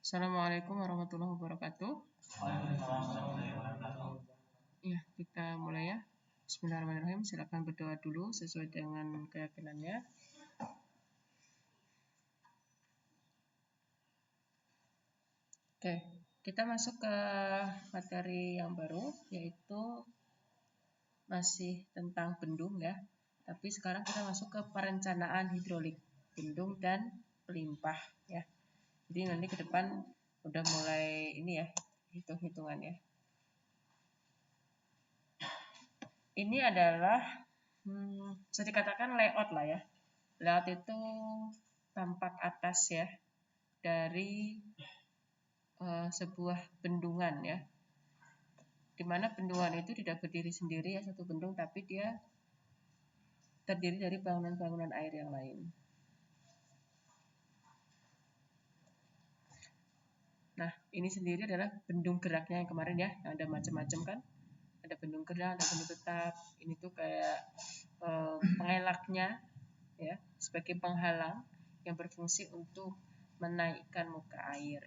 Assalamualaikum warahmatullahi wabarakatuh. Ya, kita mulai ya. Bismillahirrahmanirrahim. Silakan berdoa dulu sesuai dengan keyakinannya. Oke, kita masuk ke materi yang baru, yaitu masih tentang bendung ya. Tapi sekarang kita masuk ke perencanaan hidrolik bendung dan pelimpah ya. Jadi nanti ke depan udah mulai ini ya, hitung-hitungannya. Ini adalah bisa dikatakan layout lah ya. Layout itu tampak atas ya dari sebuah bendungan ya. Dimana bendungan itu tidak berdiri sendiri ya satu bendung, tapi dia terdiri dari bangunan-bangunan air yang lain. Nah, ini sendiri adalah bendung geraknya yang kemarin ya, yang ada macam-macam kan. Ada bendung gerak, ada bendung tetap. Ini tuh kayak pengelaknya ya, sebagai penghalang yang berfungsi untuk menaikkan muka air.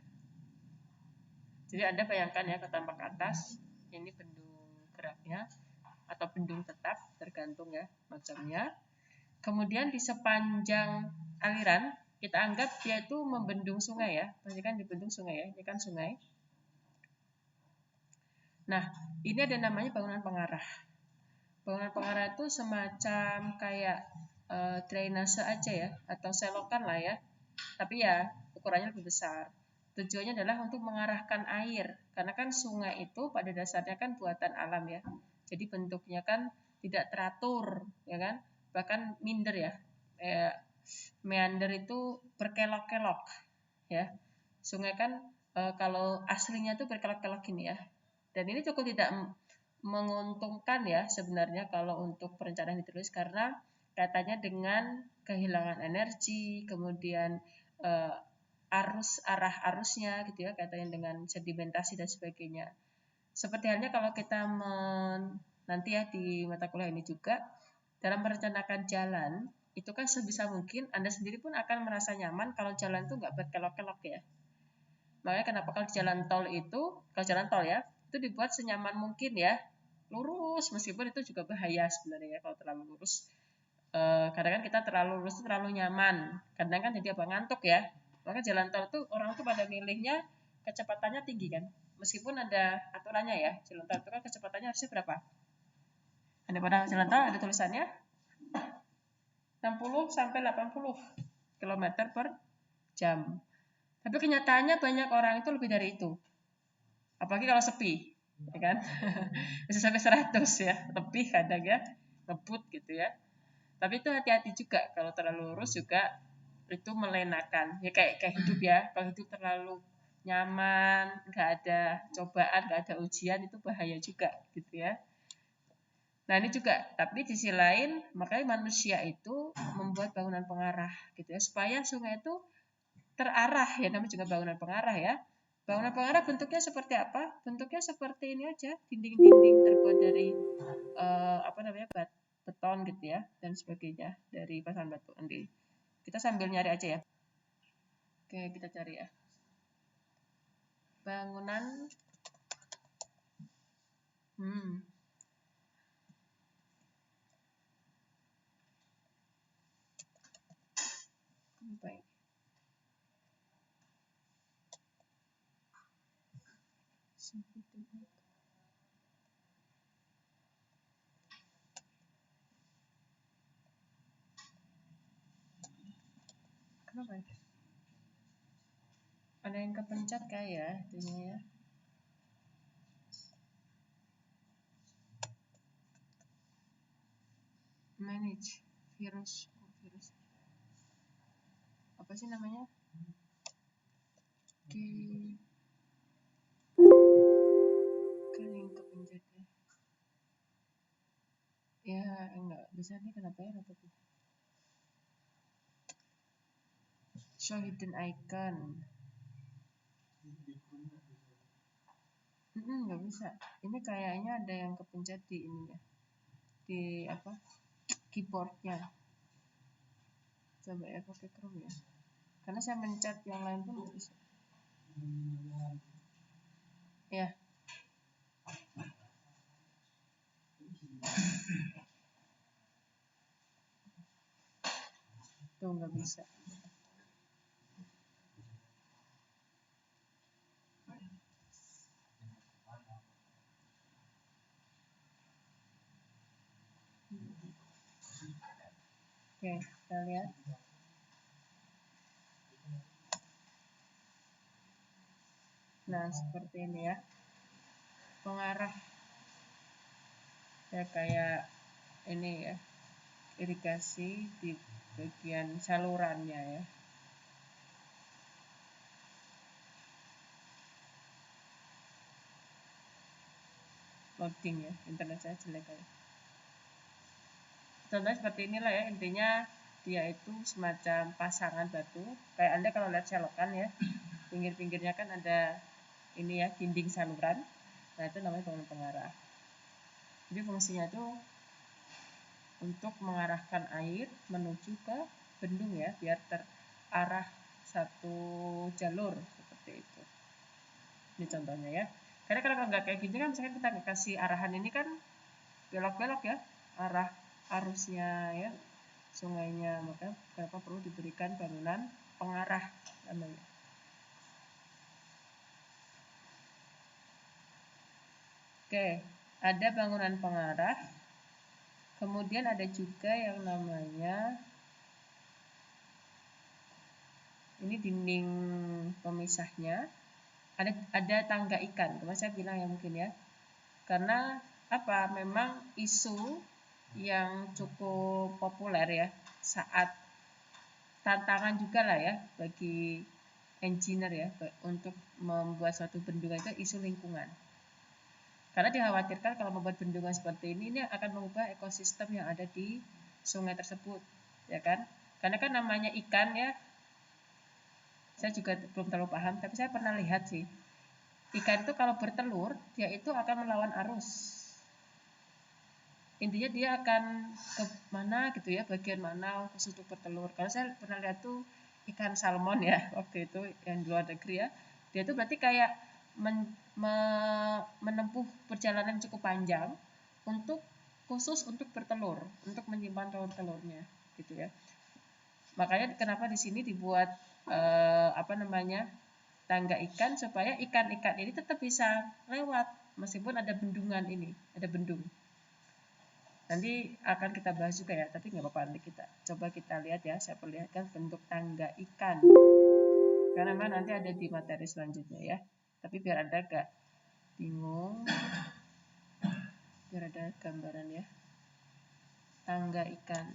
Jadi Anda bayangkan ya, ke tampak atas ini bendung geraknya atau bendung tetap, tergantung ya macamnya. Kemudian di sepanjang aliran kita anggap dia itu membendung sungai ya, pasti kan dibendung sungai ya, ini kan sungai. Nah, ini ada namanya bangunan pengarah. Bangunan pengarah itu semacam kayak drainase aja ya, atau selokan lah ya, tapi ya ukurannya lebih besar. Tujuannya adalah untuk mengarahkan air, karena kan sungai itu pada dasarnya kan buatan alam ya, jadi bentuknya kan tidak teratur ya kan, bahkan minder ya, meander itu berkelok-kelok ya. Sungai kan kalau aslinya tuh berkelok-kelok gini ya, dan ini cukup tidak menguntungkan ya sebenarnya kalau untuk perencanaan hidrolis, karena katanya dengan kehilangan energi, kemudian arah arusnya gitu ya, katanya dengan sedimentasi dan sebagainya. Seperti halnya kalau kita nanti ya di mata kuliah ini juga, dalam merencanakan jalan itu kan sebisa mungkin Anda sendiri pun akan merasa nyaman kalau jalan itu nggak berkelok-kelok ya. Makanya kenapa kalau jalan tol itu, kalau jalan tol ya, itu dibuat senyaman mungkin ya, lurus, meskipun itu juga bahaya sebenarnya ya kalau terlalu lurus. Kadang kan kita terlalu lurus itu terlalu nyaman, kadang kan jadi apa, ngantuk ya. Maka jalan tol tuh orang tuh pada milihnya kecepatannya tinggi kan, meskipun ada aturannya ya. Jalan tol itu kan kecepatannya harusnya berapa? Ada pada jalan tol ada tulisannya 60 sampai 80 km per jam. Tapi kenyataannya banyak orang itu lebih dari itu. Apalagi kalau sepi, ya kan? Bisa sampai 100 ya, lebih kadang ya, ngebut gitu ya. Tapi itu hati-hati juga, kalau terlalu lurus juga itu melenakan. Ya kayak hidup ya, kalau hidup terlalu nyaman, nggak ada cobaan, nggak ada ujian, itu bahaya juga gitu ya. Nah ini juga, tapi di sisi lain makanya manusia itu membuat bangunan pengarah gitu ya, supaya sungai itu terarah ya, namanya juga bangunan pengarah ya. Bangunan pengarah bentuknya seperti apa? Bentuknya seperti ini aja, dinding-dinding terbuat dari beton gitu ya, dan sebagainya, dari bahan batu. Nanti kita sambil nyari aja ya. Oke, kita cari ya. Bangunan baik. Kenapa ya? Ada yang kepencet kayak ya itunya ya. Manage virus. Apa sih namanya? Yang kepencet ya. Ya enggak bisa nih, kenapa ya tuh? Show hidden icon. Nggak bisa. Ini kayaknya ada yang kepencet di ininya, di apa, keyboardnya. Coba ya pakai Chrome ya, karena saya mencet yang lain pun nggak bisa. nggak bisa. Oke, kita lihat. Nah, seperti ini ya. Pengarah. Ya kayak ini ya. Irigasi di bagian salurannya ya. Loading ya, internet saya jelek ya. Contohnya seperti inilah ya, intinya dia itu semacam pasangan batu. Kayak Anda kalau lihat selokan ya, pinggir-pinggirnya kan ada ini ya, dinding saluran. Nah, itu namanya bangunan pengarah. Jadi fungsinya itu untuk mengarahkan air menuju ke bendung ya, biar terarah satu jalur seperti itu. Ini contohnya ya. Karena kalau nggak kayak gini kan, misalkan kita nggak kasih arahan ini kan belok-belok ya, arah arusnya ya, sungainya, maka kenapa perlu diberikan bangunan pengarah namanya. Oke, ada bangunan pengarah. Kemudian ada juga yang namanya ini dinding pemisahnya. Ada tangga ikan. Kemarin saya bilang ya mungkin ya. Karena apa? Memang isu yang cukup populer ya saat tantangan juga lah ya bagi engineer ya untuk membuat suatu bendungan itu isu lingkungan. Karena dikhawatirkan kalau membuat bendungan seperti ini akan mengubah ekosistem yang ada di sungai tersebut, ya kan? Karena kan namanya ikan ya, saya juga belum terlalu paham, tapi saya pernah lihat sih, ikan itu kalau bertelur, dia itu akan melawan arus. Intinya dia akan ke mana gitu ya, bagian mana khusus untuk bertelur. Kalau saya pernah lihat tuh ikan salmon ya, waktu itu yang di luar negeri ya, dia tuh berarti kayak menempuh perjalanan cukup panjang untuk khusus untuk bertelur, untuk menyimpan telur-telurnya gitu ya. Makanya kenapa di sini dibuat apa namanya, tangga ikan supaya ikan-ikan ini tetap bisa lewat meskipun ada bendungan ini, ada bendung. Nanti akan kita bahas juga ya, tapi nggak apa-apa, nanti kita coba kita lihat ya, saya perlihatkan bentuk tangga ikan. Karena memang nanti ada di materi selanjutnya ya. Tapi biar Anda gak bingung, biar ada gambaran ya. Tangga ikan.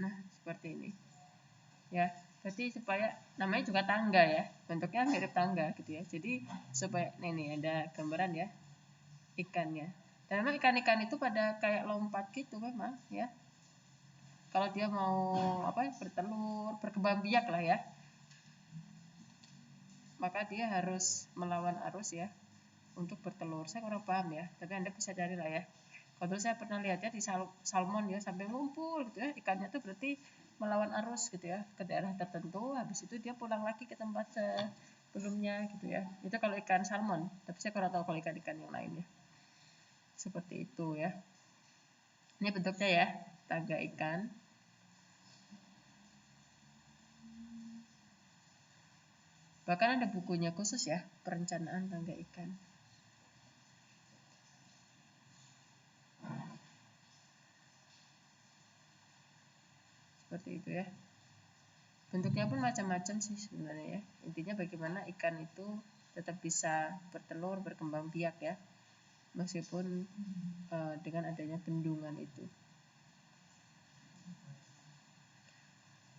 Nah, seperti ini. Ya, berarti supaya namanya juga tangga ya, bentuknya mirip tangga gitu ya. Jadi supaya ini ada gambaran ya ikannya. Dan memang ikan-ikan itu pada kayak lompat gitu memang ya. Kalau dia mau apa bertelur, berkembang biak lah ya, maka dia harus melawan arus ya untuk bertelur. Saya kurang paham ya, tapi Anda bisa cari lah ya. Kalau saya pernah lihatnya di salmon ya, sampai ngumpul gitu ya, ikannya tuh berarti melawan arus gitu ya ke daerah tertentu, habis itu dia pulang lagi ke tempat sebelumnya gitu ya. Itu kalau ikan salmon, tapi saya kurang tahu kalau ikan-ikan yang lainnya. Seperti itu ya. Ini bentuknya ya, tangga ikan. Bahkan ada bukunya khusus ya, perencanaan tangga ikan. Seperti itu ya. Bentuknya pun macam-macam sih sebenarnya ya. Intinya bagaimana ikan itu tetap bisa bertelur, berkembang biak ya, meskipun dengan adanya bendungan itu.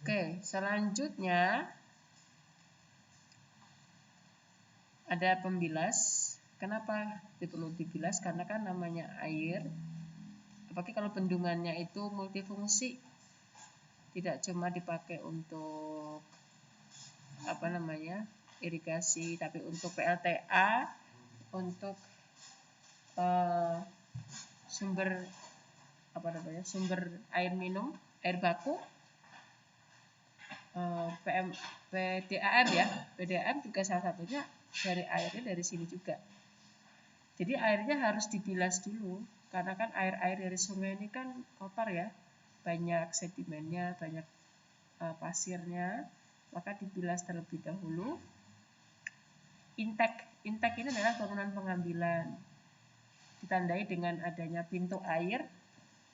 Oke, selanjutnya ada pembilas. Kenapa perlu dibilas? Karena kan namanya air, apalagi kalau bendungannya itu multifungsi, tidak cuma dipakai untuk apa namanya irigasi, tapi untuk PLTA, untuk sumber apa namanya, sumber air minum, air baku, PDAM ya. PDAM juga salah satunya dari airnya dari sini juga. Jadi airnya harus dibilas dulu karena kan air-air dari sungai ini kan kotor ya, banyak sedimennya, banyak pasirnya, maka dibilas terlebih dahulu. Intake ini adalah bangunan pengambilan, ditandai dengan adanya pintu air,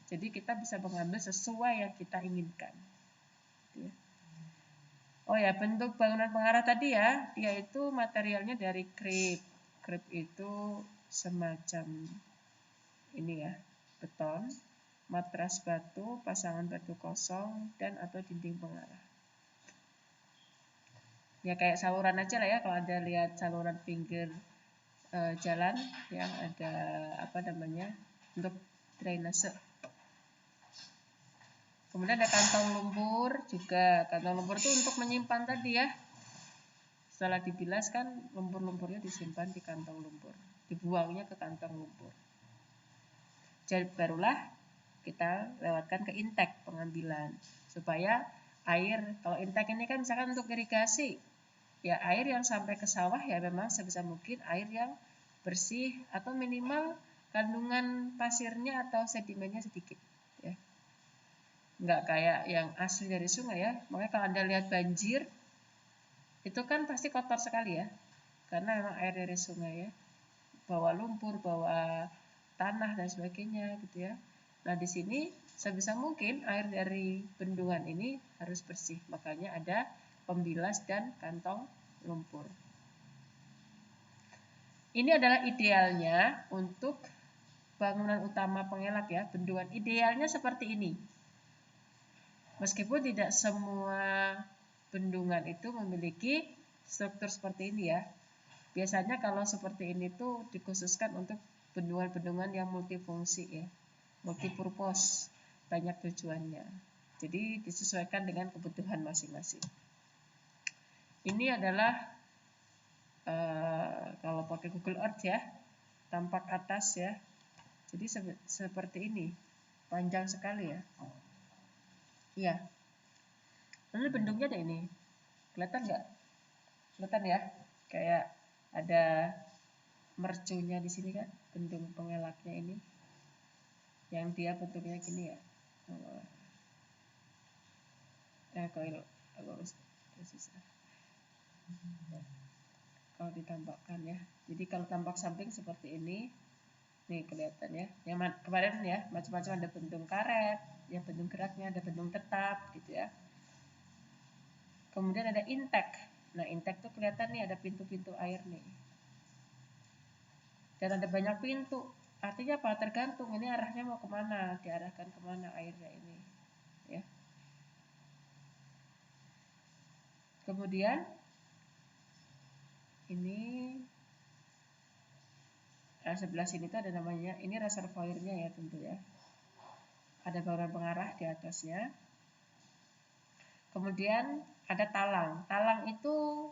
jadi kita bisa mengambil sesuai yang kita inginkan. Oh ya, bentuk bangunan pengarah tadi ya, dia itu materialnya dari krip. Krip itu semacam ini ya, beton, matras batu, pasangan batu kosong, dan atau dinding pengarah. Ya kayak saluran aja lah ya, kalau ada lihat saluran pinggir jalan yang ada apa namanya untuk drainase. Kemudian ada kantong lumpur juga. Kantong lumpur itu untuk menyimpan tadi ya. Setelah dibilas kan lumpur-lumpurnya disimpan di kantong lumpur, dibuangnya ke kantong lumpur. Jadi barulah kita lewatkan ke intake pengambilan supaya air, kalau intake ini kan misalkan untuk irigasi, ya air yang sampai ke sawah ya memang sebisa mungkin air yang bersih atau minimal kandungan pasirnya atau sedimennya sedikit ya. Nggak kayak yang asli dari sungai ya. Makanya kalau Anda lihat banjir itu kan pasti kotor sekali ya, karena memang air dari sungai ya, bawa lumpur, bawa tanah dan sebagainya gitu ya. Nah di sini sebisa mungkin air dari bendungan ini harus bersih, makanya ada pembilas dan kantong lumpur. Ini adalah idealnya untuk bangunan utama pengelak ya, bendungan idealnya seperti ini. Meskipun tidak semua bendungan itu memiliki struktur seperti ini ya. Biasanya kalau seperti ini tuh dikhususkan untuk bendungan-bendungan yang multifungsi ya, multipurpose, banyak tujuannya. Jadi disesuaikan dengan kebutuhan masing-masing. Ini adalah kalau pakai Google Earth ya, tampak atas ya. Jadi seperti ini, panjang sekali ya. Iya. Lalu bentuknya ada ini. Kelihatan nggak? Kelihatan ya? Kayak ada mercunya di sini kan, bendung pengelaknya ini. Yang dia bentuknya gini ya. Kalau susah. Kalau ditampakkan ya. Jadi kalau tampak samping seperti ini, nih kelihatan ya. Yang kemarin ya macam-macam, ada bentuk karet, yang bentuk geraknya, ada bentuk tetap gitu ya. Kemudian ada intake. Nah intake tuh kelihatan nih ada pintu-pintu air nih. Dan ada banyak pintu. Artinya apa? Tergantung ini arahnya mau kemana, diarahkan kemana airnya ini. Ya. Kemudian ini sebelah sini tuh ada namanya, ini reservoirnya ya tentu ya. Ada bangunan pengarah di atasnya. Kemudian ada talang. Talang itu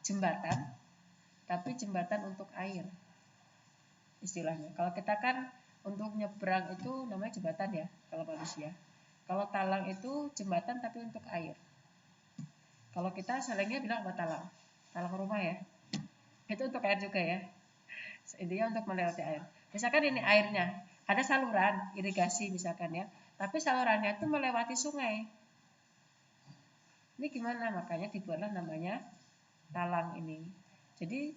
jembatan, tapi jembatan untuk air istilahnya. Kalau kita kan untuk nyebrang itu namanya jembatan ya kalau manusia. Kalau talang itu jembatan tapi untuk air. Kalau kita selengnya bilang apa talang? Talang rumah ya. Itu untuk air juga ya. Intinya untuk melewati air. Misalkan ini airnya, ada saluran irigasi misalkan ya, tapi salurannya itu melewati sungai. Ini gimana? Makanya dibuatlah namanya talang ini. Jadi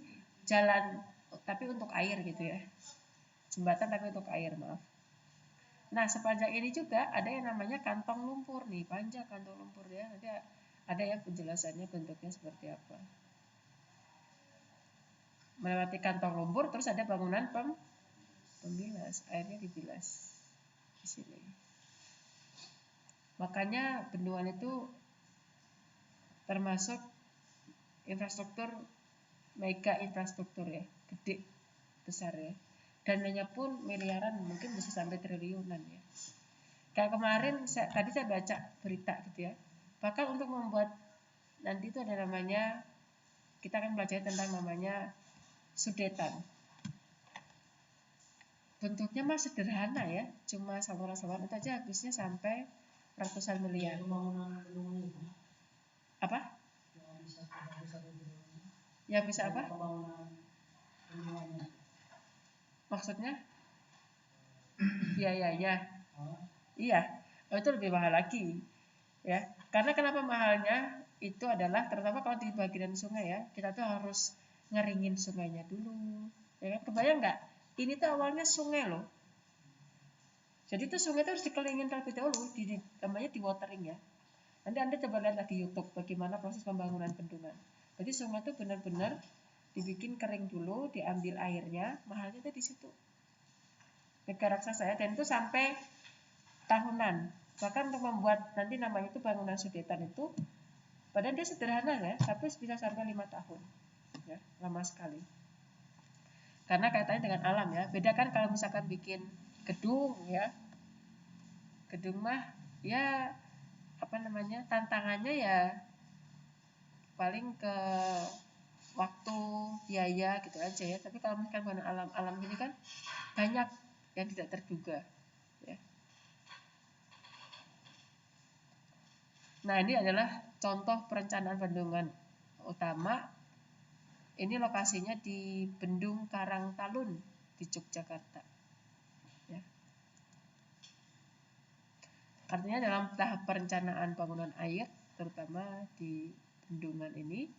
jalan tapi untuk air gitu ya. Jembatan tapi untuk air, maaf. Nah, sepanjang ini juga ada yang namanya kantong lumpur nih, panjang kantong lumpur ya. Nanti ada ya penjelasannya bentuknya seperti apa. Melewati kantong lumpur, terus ada bangunan pembilas, airnya dibilas di sini. Makanya bendungan itu termasuk infrastruktur mega infrastruktur ya, gede, besar ya. Dananya pun miliaran, mungkin bisa sampai triliunan ya. Kayak kemarin tadi saya baca berita gitu ya. Bahkan untuk membuat nanti itu ada namanya, kita akan belajar tentang namanya sudetan. Bentuknya mah sederhana ya, cuma saluran-saluran itu aja habisnya sampai ratusan miliar. Apa? Yang bisa apa? Maksudnya? Biayanya. Iya, oh, itu lebih mahal lagi. Ya, karena kenapa mahalnya? Itu adalah terutama kalau di bagian sungai ya, kita tuh harus ngeringin sungainya dulu. Ya kan? Kebayang nggak? Ini tuh awalnya sungai loh. Jadi tuh sungai itu harus dikeringin terlebih dahulu, namanya di watering ya. Nanti Anda coba lihat lagi YouTube bagaimana proses pembangunan bendungan. Jadi sungai itu benar-benar dibikin kering dulu, diambil airnya, mahalnya itu di situ. Mega raksasa ya, dan itu sampai tahunan. Bahkan untuk membuat nanti namanya itu bangunan Sudetan itu, padahal dia sederhana ya, tapi bisa sampai 5 tahun. Ya, lama sekali. Karena kaitannya dengan alam ya. Beda kan kalau misalkan bikin gedung ya. Gedung mah ya apa namanya? Tantangannya ya paling ke waktu, biaya gitu aja ya. Tapi kalau misalkan bangunan alam-alam ini kan banyak yang tidak terduga ya. Nah, ini adalah contoh perencanaan bendungan utama. Ini lokasinya di Bendung Karangtalun di Yogyakarta. Ya. Artinya dalam tahap perencanaan bangunan air, terutama di bendungan ini,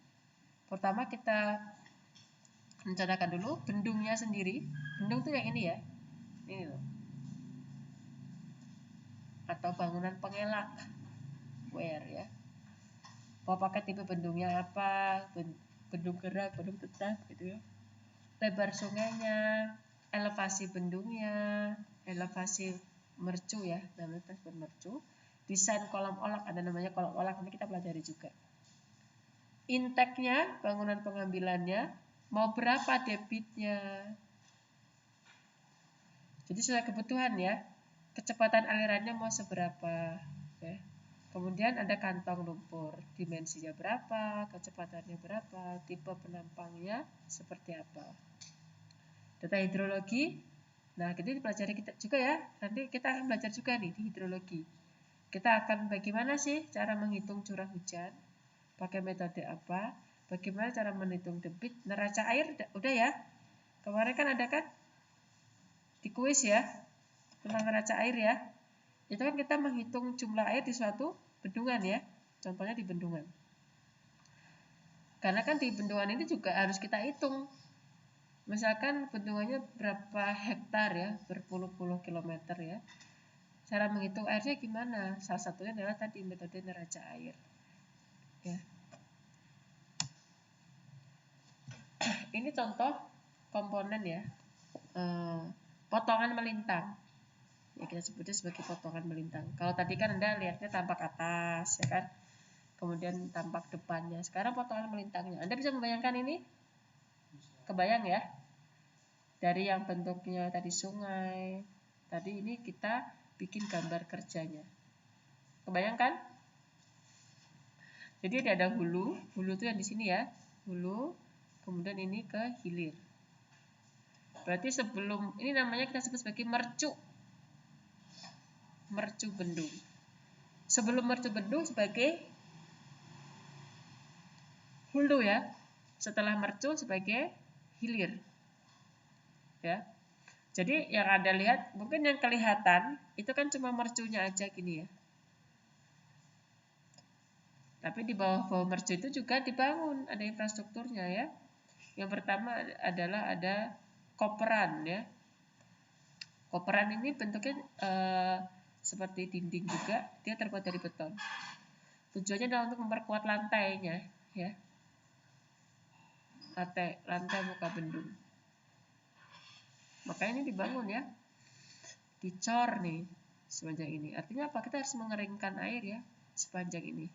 pertama kita rencanakan dulu bendungnya sendiri. Bendung tuh yang ini ya, ini loh. Atau bangunan pengelak, wear ya. Mau pakai tipe bendungnya apa, bendung gerak, bendung tetap gitu ya. Lebar sungainya, elevasi bendungnya, elevasi mercu ya, namanya transport mercu. Desain kolam olak, ada namanya kolam olak, ini kita pelajari juga. Intake-nya, bangunan pengambilannya, mau berapa debitnya. Jadi sesuai kebutuhan ya, kecepatan alirannya mau seberapa ya. Kemudian ada kantong lumpur, dimensinya berapa, kecepatannya berapa, tipe penampangnya seperti apa. Data hidrologi, nah kita dipelajari kita juga ya, nanti kita akan belajar juga nih di hidrologi. Kita akan bagaimana sih cara menghitung curah hujan, pakai metode apa, bagaimana cara menghitung debit, neraca air, udah ya. Kemarin kan ada kan di kuis ya, tentang neraca air ya. Itu kan kita menghitung jumlah air di suatu bendungan ya, contohnya di bendungan. Karena kan di bendungan ini juga harus kita hitung. Misalkan bendungannya berapa hektar ya, berpuluh-puluh kilometer ya. Cara menghitung airnya gimana? Salah satunya adalah tadi metode neraca air. Ya. Ini contoh komponen ya, potongan melintang. Ya kita sebutnya sebagai potongan melintang. Kalau tadi kan Anda lihatnya tampak atas, ya kan? Kemudian tampak depannya. Sekarang potongan melintangnya. Anda bisa membayangkan ini? Kebayang ya? Dari yang bentuknya tadi sungai, tadi ini kita bikin gambar kerjanya. Kebayangkan? Jadi ada hulu itu yang di sini ya, hulu, kemudian ini ke hilir. Berarti sebelum, ini namanya kita sebut sebagai mercu bendung. Sebelum mercu bendung sebagai hulu ya, setelah mercu sebagai hilir. Ya. Jadi yang Anda lihat, mungkin yang kelihatan itu kan cuma mercunya aja gini ya. Tapi di bawah mercu itu juga dibangun, ada infrastrukturnya ya. Yang pertama adalah ada koperan ya. Koperan ini bentuknya seperti dinding juga, dia terbuat dari beton. Tujuannya adalah untuk memperkuat lantainya ya. Lantai muka bendung. Makanya ini dibangun ya. Dicor nih sepanjang ini. Artinya apa? Kita harus mengeringkan air ya sepanjang ini.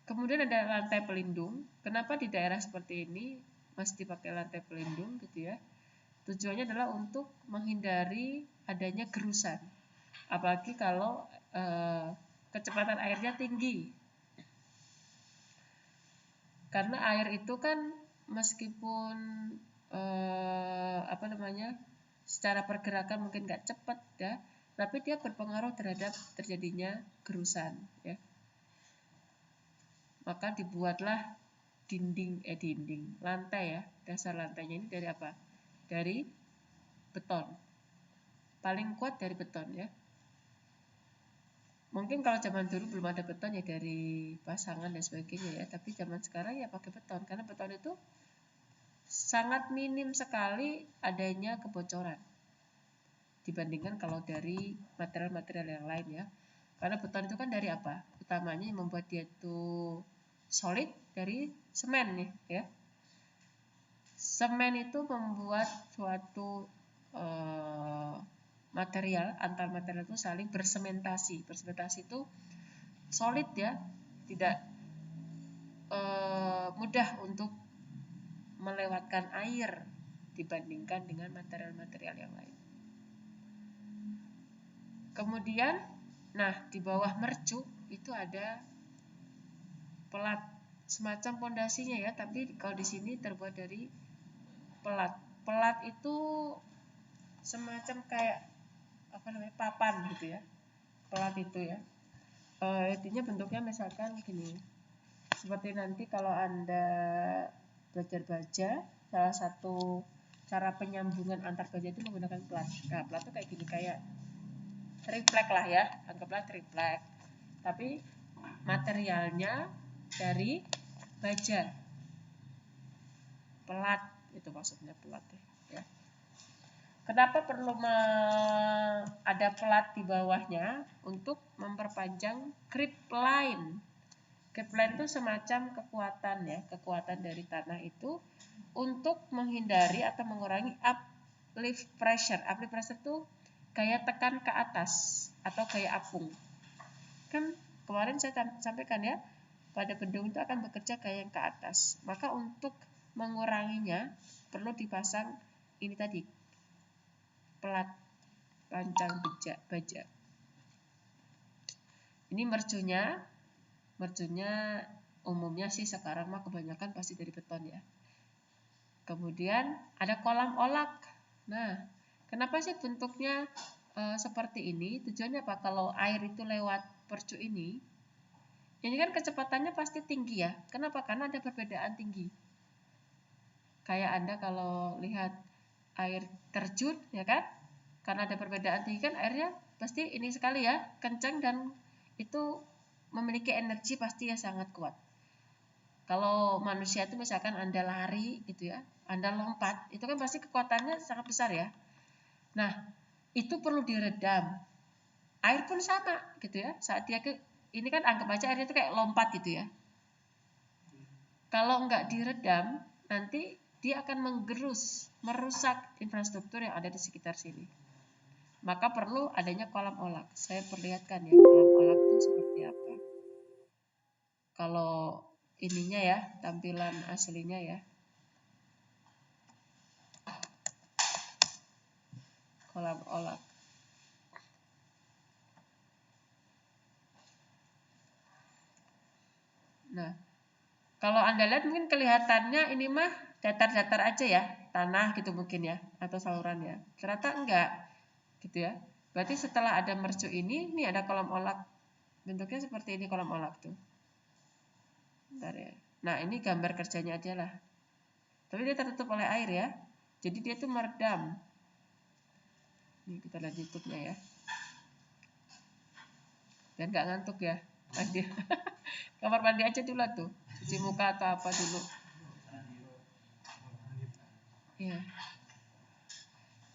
Kemudian ada lantai pelindung. Kenapa di daerah seperti ini mesti pakai lantai pelindung gitu ya? Tujuannya adalah untuk menghindari adanya gerusan. Apalagi kalau kecepatan airnya tinggi. Karena air itu kan meskipun secara pergerakan mungkin nggak cepat ya, tapi dia berpengaruh terhadap terjadinya gerusan ya. maka dibuatlah lantai ya. Dasar lantainya ini dari apa? Dari beton. Paling kuat dari beton ya. Mungkin kalau zaman dulu belum ada beton ya dari pasangan dan sebagainya ya, tapi zaman sekarang ya pakai beton karena beton itu sangat minim sekali adanya kebocoran dibandingkan kalau dari material-material yang lain ya. Karena beton itu kan dari apa? Utamanya yang membuat dia itu solid dari semen nih ya. Semen itu membuat suatu antar material itu saling bersementasi. Bersementasi itu solid ya, tidak mudah untuk melewatkan air dibandingkan dengan material-material yang lain. Kemudian, nah di bawah mercuk itu ada pelat, semacam pondasinya ya, tapi kalau di sini terbuat dari pelat. Pelat itu semacam kayak papan gitu ya. Pelat itu ya. Intinya bentuknya misalkan gini. Seperti nanti kalau Anda belajar baja, salah satu cara penyambungan antar baja itu menggunakan pelat. Nah, pelat itu kayak gini, kayak triplek lah ya, anggaplah triplek. Tapi materialnya dari baja. Pelat itu maksudnya pelat ya. Kenapa perlu ada pelat di bawahnya? Untuk memperpanjang grip line. Grip line itu semacam kekuatan ya, kekuatan dari tanah itu untuk menghindari atau mengurangi uplift pressure. Uplift pressure itu kayak tekan ke atas atau kayak apung. Kan kemarin saya sampaikan ya, pada bendung itu akan bekerja kayak yang ke atas. Maka untuk menguranginya perlu dipasang ini tadi, pelat pancang baja. Ini mercunya umumnya sih sekarang mah kebanyakan pasti dari beton ya. Kemudian ada kolam olak. Nah, kenapa sih bentuknya seperti ini? Tujuannya apa? Kalau air itu lewat percu ini kan kecepatannya pasti tinggi ya. Kenapa? Karena ada perbedaan tinggi. Kayak Anda kalau lihat air terjun ya kan, karena ada perbedaan tinggi kan airnya pasti ini sekali ya, kencang dan itu memiliki energi pasti ya sangat kuat. Kalau manusia itu misalkan Anda lari gitu ya, Anda lompat, itu kan pasti kekuatannya sangat besar ya. Nah, itu perlu diredam. Air pun sama gitu ya, saat dia ini kan anggap aja airnya itu kayak lompat gitu ya. Kalau nggak diredam, nanti dia akan menggerus, merusak infrastruktur yang ada di sekitar sini. Maka perlu adanya kolam olak. Saya perlihatkan ya, kolam olak itu seperti apa. Kalau ininya ya, tampilan aslinya ya. Kolam olak. Nah, kalau Anda lihat mungkin kelihatannya ini mah datar-datar aja ya, tanah gitu mungkin ya, atau saluran ya. Ternyata enggak, gitu ya. Berarti setelah ada mercu ini ada kolam olak. Bentuknya seperti ini kolam olak tuh. Bentar ya. Nah, ini gambar kerjanya aja lah. Tapi dia tertutup oleh air ya. Jadi dia tuh meredam. Ini kita lihat YouTube-nya ya. Dan nggak ngantuk ya. Kamar mandi aja dulu tuh. Cuci muka atau apa dulu. Ya.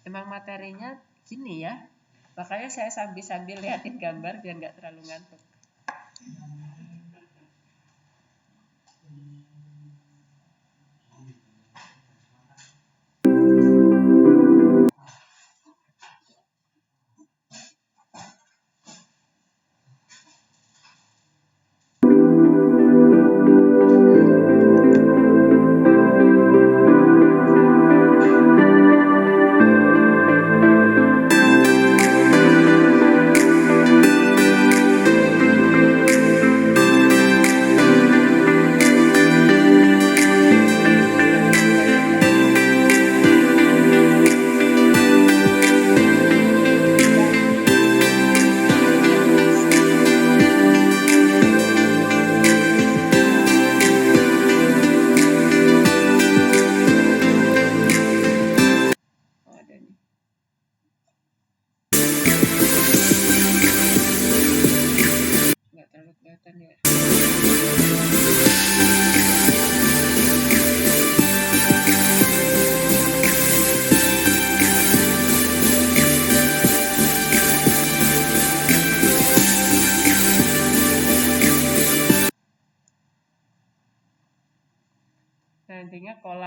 Emang materinya gini ya. Makanya saya sambil liatin gambar biar nggak terlalu ngantuk.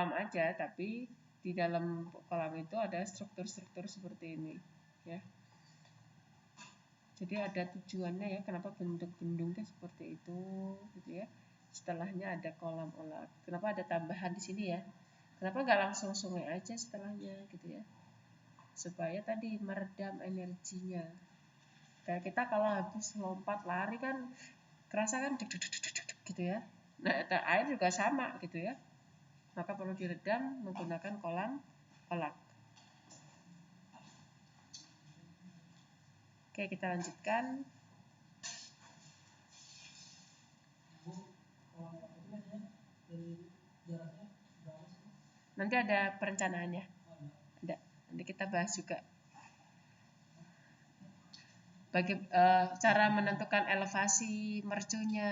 kolam aja, tapi di dalam kolam itu ada struktur-struktur seperti ini ya. Jadi ada tujuannya ya, kenapa bentuk bendungnya seperti itu gitu ya. Setelahnya ada kolam olak. Kenapa ada tambahan di sini ya? Kenapa nggak langsung sungai aja setelahnya gitu ya? Supaya tadi meredam energinya. Kayak kita kalau habis lompat lari kan kerasa kan gitu ya. Nah, air juga sama gitu ya. Maka perlu diredam menggunakan kolam olak. Oke, kita lanjutkan. Nanti ada perencanaannya. Ada. Nanti kita bahas juga. Cara menentukan elevasi mercunya,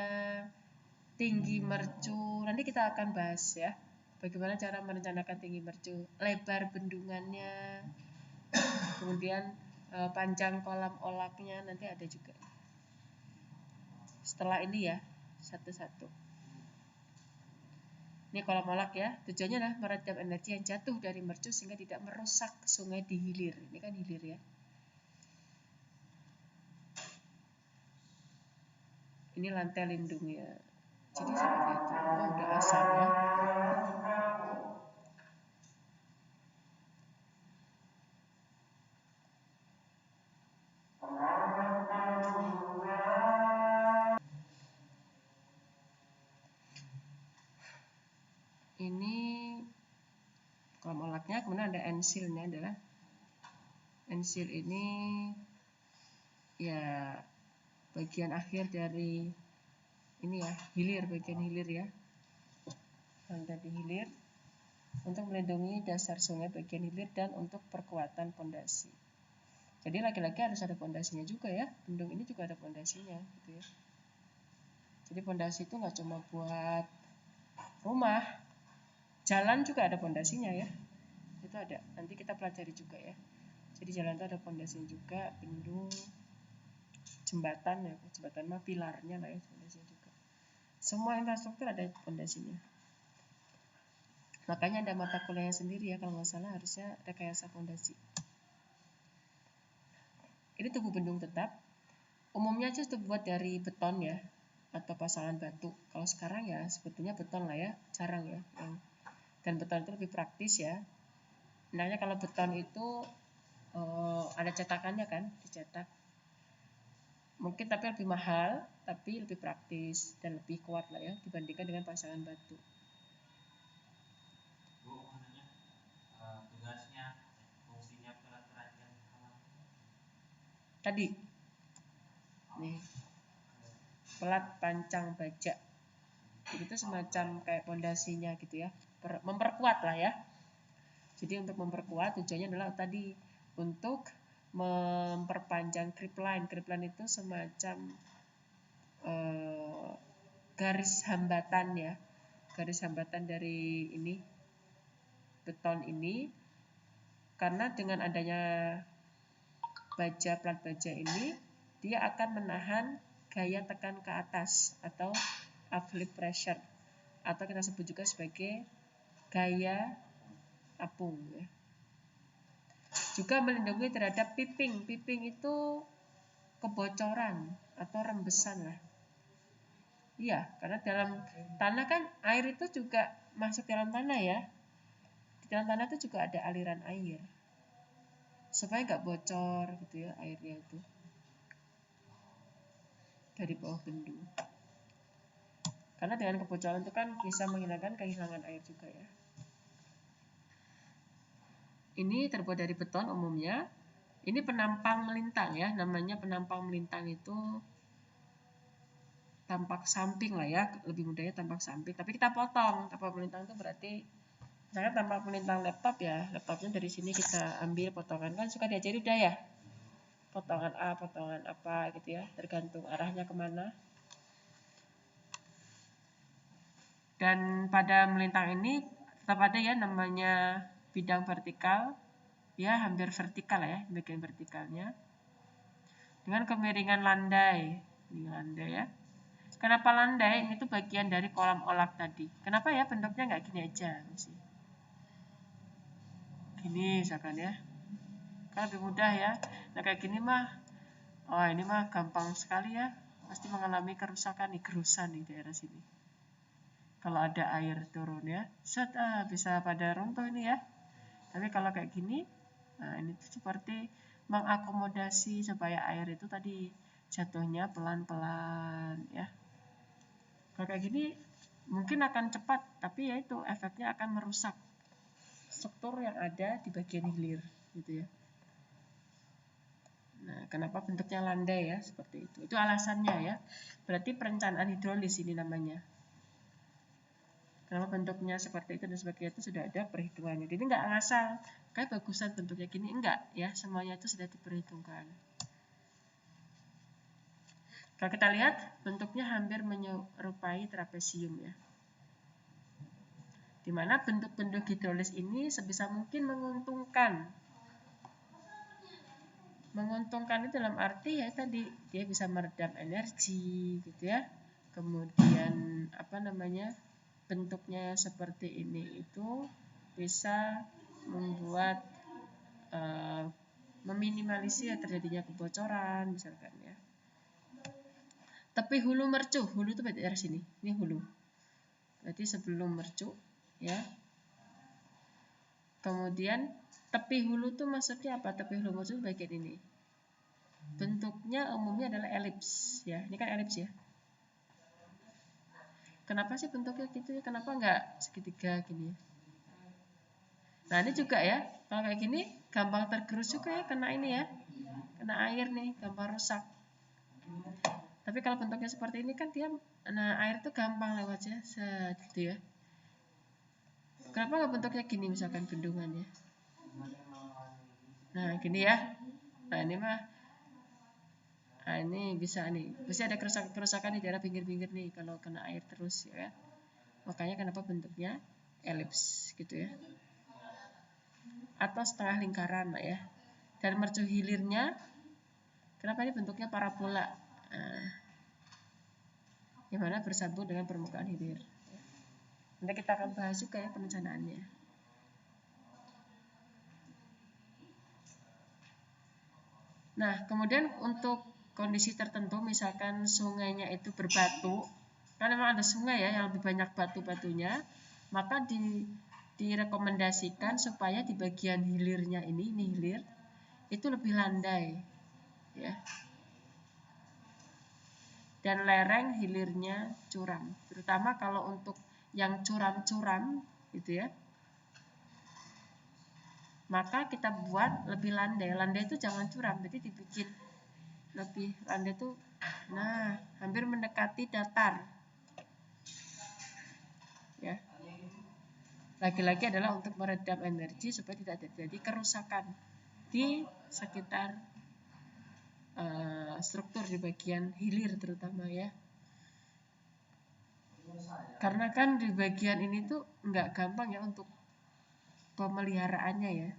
tinggi mercu, nanti kita akan bahas ya. Bagaimana cara merencanakan tinggi mercu, lebar bendungannya, kemudian panjang kolam olaknya, nanti ada juga. Setelah ini ya, satu-satu. Ini kolam olak ya, tujuannya adalah meredam energi yang jatuh dari mercu sehingga tidak merusak sungai di hilir. Ini kan hilir ya. Ini lantai lindungnya. Jadi seperti itu. Oh, udah asal ya. Ini kolam olaknya, kemudian ada ensilnya adalah ensil ini ya bagian akhir dari ini ya, hilir, bagian hilir ya. Lantai di hilir untuk melindungi dasar sungai bagian hilir dan untuk perkuatan pondasi. Jadi lagi-lagi harus ada pondasinya juga ya. Bendung ini juga ada pondasinya gitu ya. Jadi pondasi itu nggak cuma buat rumah, jalan juga ada pondasinya ya. Itu ada. Nanti kita pelajari juga ya. Jadi jalan itu ada pondasinya juga, bendung, jembatan ya, jembatan mah pilarnya lah ya, pondasinya juga. Semua infrastruktur ada pondasinya. Makanya ada mata kuliahnya sendiri ya, kalau nggak salah harusnya rekayasa pondasi. Ini tubuh bendung tetap. Umumnya aja terbuat dari beton ya, atau pasangan batu. Kalau sekarang ya sebetulnya beton lah ya, jarang ya. Dan beton itu lebih praktis ya. Sebenarnya kalau beton itu ada cetakannya kan, dicetak. Mungkin tapi lebih mahal, tapi lebih praktis dan lebih kuat lah ya dibandingkan dengan pasangan batu. Bu, tugasnya, fungsinya pelat keranjang Tadi, nih, pelat pancang baja. Jadi itu semacam kayak pondasinya gitu ya, memperkuat lah ya. Jadi untuk memperkuat tujuannya adalah tadi untuk memperpanjang creepline. Creepline itu semacam garis hambatan ya, garis hambatan dari ini beton ini, karena dengan adanya plat baja ini dia akan menahan gaya tekan ke atas atau uplift pressure, atau kita sebut juga sebagai gaya apung ya. Juga melindungi terhadap piping. Piping itu kebocoran atau rembesan lah. Iya, karena dalam tanah kan air itu juga masuk dalam tanah ya. Di dalam tanah itu juga ada aliran air. Supaya nggak bocor gitu ya airnya itu. Dari bawah bendung. Karena dengan kebocoran itu kan bisa menghilangkan kehilangan air juga ya. Ini terbuat dari beton umumnya. Ini penampang melintang ya, namanya penampang melintang itu tampak samping lah ya, lebih mudahnya tampak samping. Tapi kita potong, tampak melintang itu berarti misalnya tampak melintang laptop ya, laptopnya dari sini kita ambil potongan, kan suka diajari udah ya, potongan A, potongan apa gitu ya, tergantung arahnya kemana. Dan pada melintang ini tetap ada ya namanya bidang vertikal, ya hampir vertikal ya, bagian vertikalnya. Dengan kemiringan landai, ini landai ya. Kenapa landai? Ini tuh bagian dari kolam olak tadi. Kenapa ya bentuknya nggak gini aja? gini misalkan ya, kan lebih mudah ya. Nah kayak gini mah, oh ini mah gampang sekali ya, pasti mengalami kerusakan nih, kerusan di daerah sini. Kalau ada air turun ya, set bisa pada runtuh ini ya. Tapi kalau kayak gini, nah ini tuh seperti mengakomodasi supaya air itu tadi jatuhnya pelan-pelan ya. Kalau kayak gini mungkin akan cepat, tapi ya itu efeknya akan merusak struktur yang ada di bagian hilir gitu ya. Nah, kenapa bentuknya landai ya seperti itu? Itu alasannya ya. Berarti perencanaan hidrolis ini namanya. Kenapa bentuknya seperti itu dan sebagainya itu sudah ada perhitungannya. Jadi nggak ngasal, kayak bagusan bentuknya gini, enggak ya, semuanya itu sudah diperhitungkan. Kalau kita lihat bentuknya hampir menyerupai trapesium ya. Dimana bentuk-bentuk hidrolis ini sebisa mungkin menguntungkan. Menguntungkan itu dalam arti ya tadi dia bisa meredam energi gitu ya. Kemudian apa namanya? Bentuknya seperti ini itu bisa membuat meminimalisir terjadinya kebocoran misalkan ya. Tepi hulu mercu, hulu itu berarti dari sini, ini hulu. Berarti sebelum mercu ya. Kemudian tepi hulu itu maksudnya apa? Tepi hulu mercu bagian ini. Bentuknya umumnya adalah elips ya. Ini kan elips ya. Kenapa sih bentuknya gitu ya? Kenapa enggak segitiga gini ya? Nah ini juga ya, kalau kayak gini gampang tergerus juga ya, kena ini ya, kena air nih, gampang rusak. Tapi kalau bentuknya seperti ini kan dia, nah air tuh gampang lewatnya, set gitu ya. Kenapa nggak bentuknya gini misalkan bendungannya? Nah gini ya, nah ini mah, nah ini bisa nih, pasti ada kerusakan di daerah pinggir-pinggir nih kalau kena air terus ya. Makanya kenapa bentuknya elips gitu ya. Atau setengah lingkaran lah ya. Dan mercu hilirnya, kenapa ini bentuknya parabola? Nah, yang mana bersambung dengan permukaan hilir. Nanti kita akan bahas juga ya perencanaannya. Nah, kemudian untuk kondisi tertentu, misalkan sungainya itu berbatu, kan memang ada sungai ya yang lebih banyak batu-batunya, maka direkomendasikan supaya di bagian hilirnya ini hilir, itu lebih landai, ya. Dan lereng hilirnya curam, terutama kalau untuk yang curam-curam, gitu ya. Maka kita buat lebih landai. Landai itu jangan curam, jadi dibikin lebih landai itu, nah hampir mendekati datar. Ya. Lagi-lagi adalah untuk meredam energi supaya tidak terjadi kerusakan di sekitar struktur di bagian hilir terutama ya. Karena kan di bagian ini tuh nggak gampang ya untuk pemeliharaannya ya.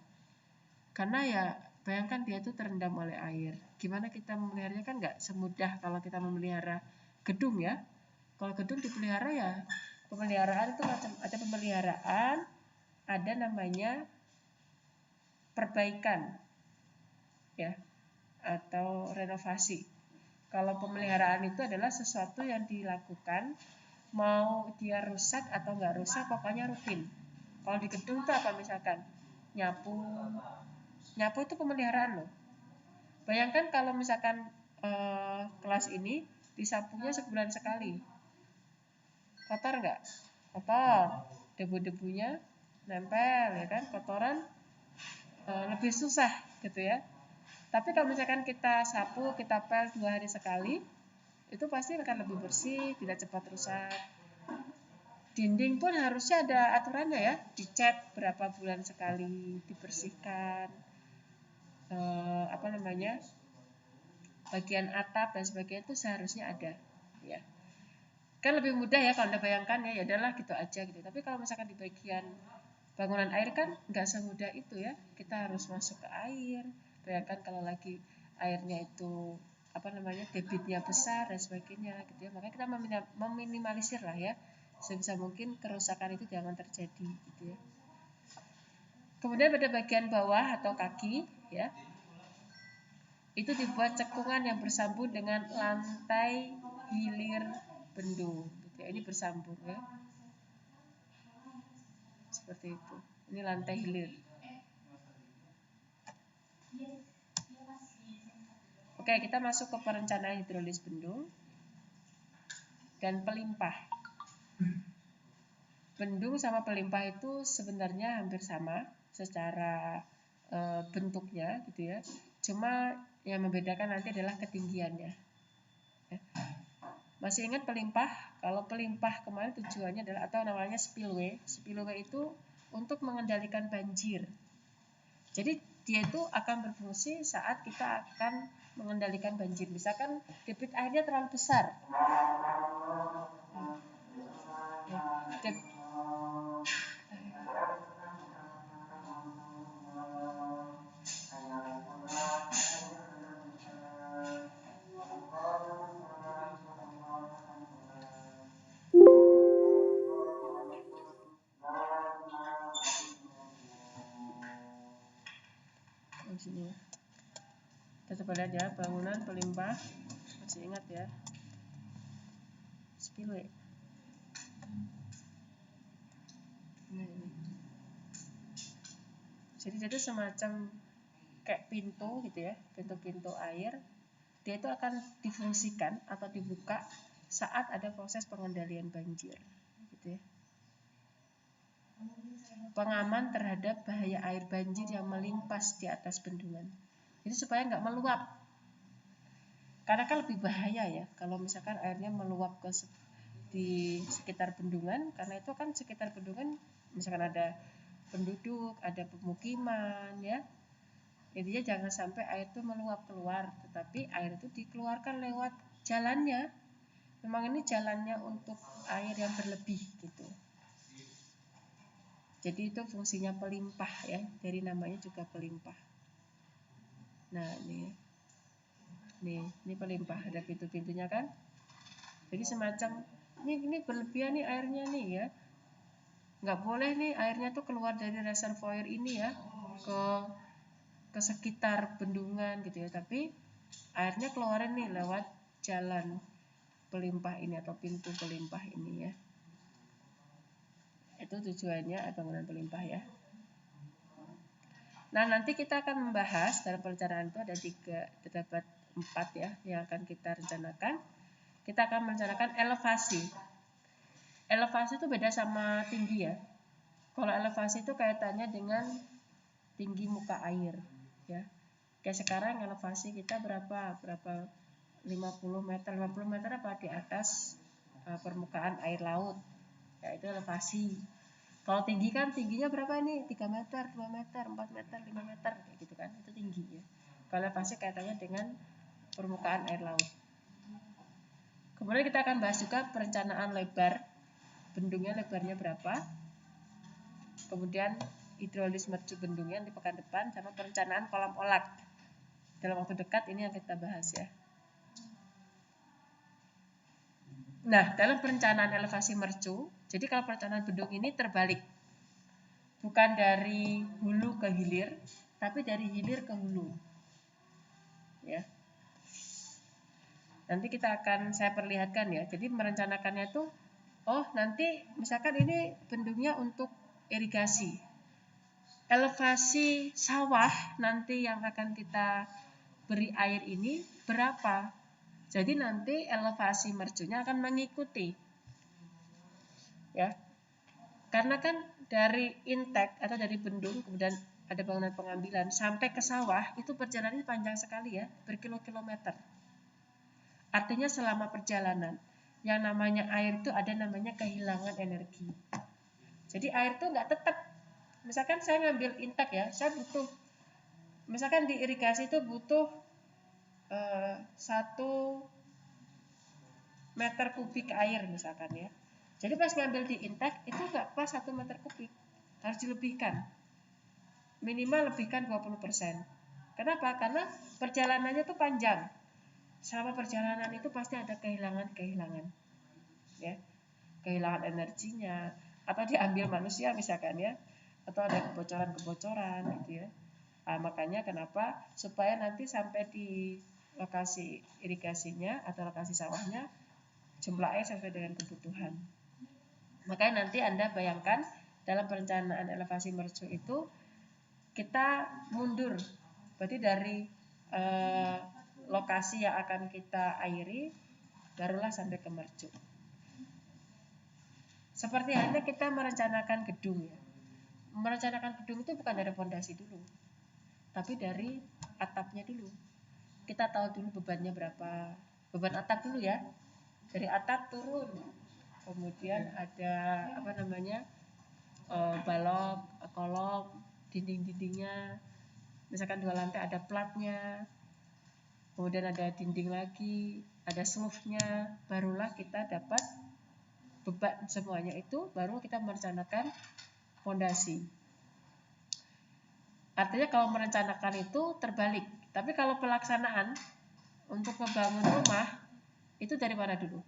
Karena ya bayangkan dia tuh terendam oleh air. Gimana kita memeliharanya kan nggak semudah kalau kita memelihara gedung ya. Kalau gedung dipelihara ya pemeliharaan itu macam ada pemeliharaan, ada namanya perbaikan ya atau renovasi. Kalau pemeliharaan itu adalah sesuatu yang dilakukan mau dia rusak atau nggak rusak pokoknya rutin. Kalau di gedung itu apa misalkan nyapu itu pemeliharaan loh. Bayangkan kalau misalkan kelas ini disapunya sebulan sekali, kotor nggak? Kotor, debu-debunya nempel ya kan, kotoran lebih susah gitu ya. Tapi kalau misalkan kita sapu, kita pel 2 hari sekali, itu pasti akan lebih bersih, tidak cepat rusak. Dinding pun harusnya ada aturannya ya, dicat berapa bulan sekali, dibersihkan, bagian atap dan sebagainya itu seharusnya ada, ya. Kan lebih mudah ya kalau Anda bayangkan ya adalah gitu aja gitu. Tapi kalau misalkan di bagian bangunan air kan nggak semudah itu ya, kita harus masuk ke air. Bayangkan kalau lagi airnya itu debitnya besar dan sebagainya gitu ya. Makanya kita meminimalisir lah ya sebisa mungkin kerusakan itu jangan terjadi gitu ya. Kemudian pada bagian bawah atau kaki, ya, itu dibuat cekungan yang bersambung dengan lantai hilir bendung. Gitu ya. Ini bersambung ya, seperti itu. Ini lantai hilir. Oke, kita masuk ke perencanaan hidrolis bendung dan pelimpah. Bendung sama pelimpah itu sebenarnya hampir sama secara bentuknya gitu ya. Cuma yang membedakan nanti adalah ketinggiannya. Ya. Masih ingat pelimpah? Kalau pelimpah kemarin tujuannya adalah atau namanya spillway. Spillway itu untuk mengendalikan banjir. Jadi dia itu akan berfungsi saat kita akan mengendalikan banjir. Misalkan debit airnya terlalu besar. Sini. Kita coba lihat ya, bangunan pelimpah. Masih ingat ya? Spillway. Nah, ini. Jadi itu semacam kayak pintu gitu ya, pintu-pintu air. Dia itu akan difungsikan atau dibuka saat ada proses pengendalian banjir, gitu ya. Pengaman terhadap bahaya air banjir yang melimpas di atas bendungan. Jadi supaya nggak meluap. Karena kan lebih bahaya ya kalau misalkan airnya meluap ke di sekitar bendungan, karena itu kan sekitar bendungan misalkan ada penduduk, ada pemukiman ya. Intinya jangan sampai air itu meluap keluar, tetapi air itu dikeluarkan lewat jalannya. Memang ini jalannya untuk air yang berlebih gitu. Jadi itu fungsinya pelimpah ya, dari namanya juga pelimpah. Nah ini pelimpah, ada pintu-pintunya kan. Jadi semacam ini berlebihan nih airnya nih ya. Nggak boleh nih airnya tuh keluar dari reservoir ini ya ke sekitar bendungan gitu ya, tapi airnya keluarin nih lewat jalan pelimpah ini atau pintu pelimpah ini ya. Itu tujuannya bangunan pelimpah ya. Nah, nanti kita akan membahas dalam perencanaan itu ada 4 ya yang akan kita rencanakan. Kita akan merencanakan elevasi. Elevasi itu beda sama tinggi ya. Kalau elevasi itu kaitannya dengan tinggi muka air ya. Kayak sekarang elevasi kita berapa 50 meter apa di atas permukaan air laut. Ya itu elevasi. Kalau tinggi kan tingginya berapa nih? 3 meter, 2 meter, 4 meter, 5 meter kayak gitu kan. Itu tinggi ya. Kalau elevasi kaitannya dengan permukaan air laut. Kemudian kita akan bahas juga perencanaan lebar. Bendungnya lebarnya berapa? Kemudian hidrolis mercu bendungnya di pekan depan sama perencanaan kolam olak. Dalam waktu dekat ini yang kita bahas ya. Nah, dalam perencanaan elevasi mercu, jadi kalau perencanaan bendung ini terbalik. Bukan dari hulu ke hilir, tapi dari hilir ke hulu. Ya. Nanti saya perlihatkan ya. Jadi merencanakannya tuh, nanti misalkan ini bendungnya untuk irigasi. Elevasi sawah nanti yang akan kita beri air ini berapa? Jadi nanti elevasi mercunya akan mengikuti. Ya. Karena kan dari intake atau dari bendung kemudian ada bangunan pengambilan sampai ke sawah itu perjalanannya panjang sekali ya, berkilo-kilometer. Artinya selama perjalanan yang namanya air itu ada namanya kehilangan energi. Jadi air itu nggak tetap. Misalkan saya ngambil intake ya, saya butuh, misalkan di irigasi itu butuh 1 meter kubik air misalkan ya. Jadi pas ngambil di intake itu nggak pas 1 meter kubik, harus dilebihkan. Minimal lebihkan 20%. Kenapa? Karena perjalanannya itu panjang. Selama perjalanan itu pasti ada kehilangan ya, kehilangan energinya atau diambil manusia misalkan ya, atau ada kebocoran-kebocoran gitu ya. Nah, makanya kenapa supaya nanti sampai di lokasi irigasinya atau lokasi sawahnya jumlah air sesuai dengan kebutuhan. Makanya nanti Anda bayangkan dalam perencanaan elevasi mercu itu kita mundur, berarti dari lokasi yang akan kita airi barulah sampai ke mercu. Seperti halnya kita merencanakan gedung ya. Merencanakan gedung itu bukan dari fondasi dulu, tapi dari atapnya dulu. Kita tahu dulu bebannya berapa, beban atap dulu ya. Dari atap turun, kemudian ada balok, kolom, dinding-dindingnya. Misalkan 2 lantai ada platnya, kemudian ada dinding lagi, ada slope-nya, barulah kita dapat beban semuanya itu, baru kita merencanakan fondasi. Artinya kalau merencanakan itu terbalik, tapi kalau pelaksanaan untuk membangun rumah itu dari mana dulu?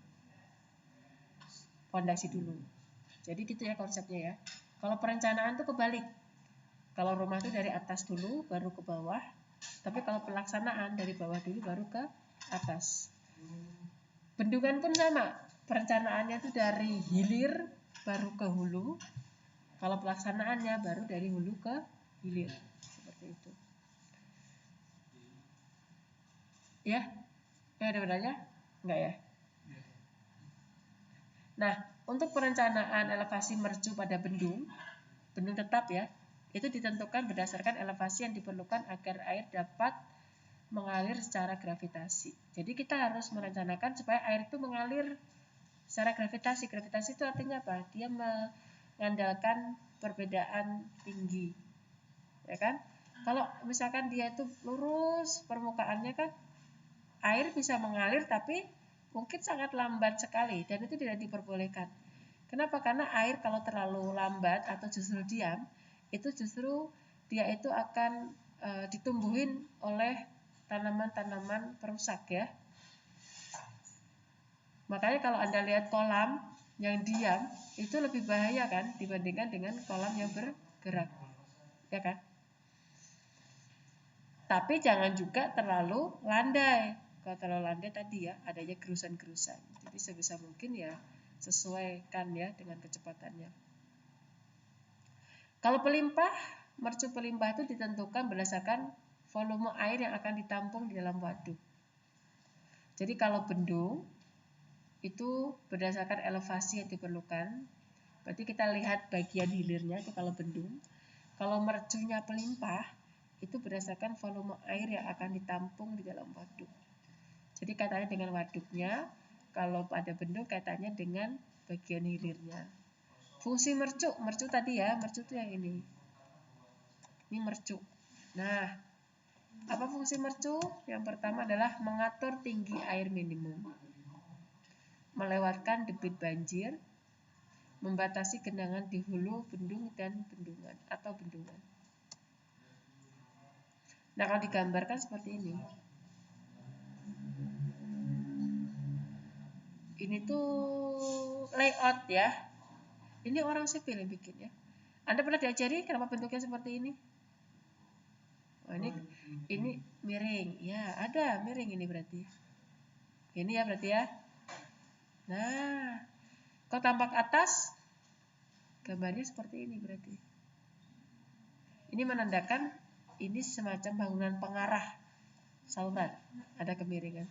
Fondasi dulu. Jadi gitu ya konsepnya ya. Kalau perencanaan itu kebalik. Kalau rumah itu dari atas dulu baru ke bawah, tapi kalau pelaksanaan dari bawah dulu baru ke atas. Bendungan pun sama, perencanaannya itu dari hilir baru ke hulu. Kalau pelaksanaannya baru dari hulu ke hilir. Seperti itu. Ya? Ada bedanya? Enggak ya? Nah, untuk perencanaan elevasi mercu pada bendung tetap ya, itu ditentukan berdasarkan elevasi yang diperlukan agar air dapat mengalir secara gravitasi. Jadi kita harus merencanakan supaya air itu mengalir secara gravitasi. Gravitasi itu artinya apa? Dia mengandalkan perbedaan tinggi, ya kan? Kalau misalkan dia itu lurus permukaannya kan, air bisa mengalir tapi mungkin sangat lambat sekali dan itu tidak diperbolehkan. Kenapa? Karena air kalau terlalu lambat atau justru diam, itu justru dia itu akan ditumbuhin oleh tanaman-tanaman perusak ya. Makanya kalau Anda lihat kolam yang diam itu lebih bahaya kan dibandingkan dengan kolam yang bergerak. Ya kan? Tapi jangan juga terlalu landai. Kalau terlalu landai tadi ya adanya gerusan-gerusan. Jadi sebisa mungkin ya sesuaikan ya dengan kecepatannya. Kalau pelimpah, mercu pelimpah itu ditentukan berdasarkan volume air yang akan ditampung di dalam waduk. Jadi kalau bendung itu berdasarkan elevasi yang diperlukan. Berarti kita lihat bagian hilirnya itu kalau bendung. Kalau mercunya pelimpah itu berdasarkan volume air yang akan ditampung di dalam waduk. Jadi kaitannya dengan waduknya, kalau pada bendung kaitannya dengan bagian hilirnya. Fungsi mercu tadi ya, mercu itu yang ini. Ini mercu. Nah, apa fungsi mercu? Yang pertama adalah mengatur tinggi air minimum, melewatkan debit banjir, membatasi genangan di hulu bendung dan bendungan atau bendungan. Nah, kalau digambarkan seperti ini. Ini tuh layout ya. Ini orang sipil yang bikin ya. Anda pernah diajari kenapa bentuknya seperti ini? Oh, ini miring. Ya, ada miring ini berarti. Ini ya berarti ya. Nah, kalau tampak atas gambarnya seperti ini berarti. Ini menandakan ini semacam bangunan pengarah saluran. Ada kemiringan.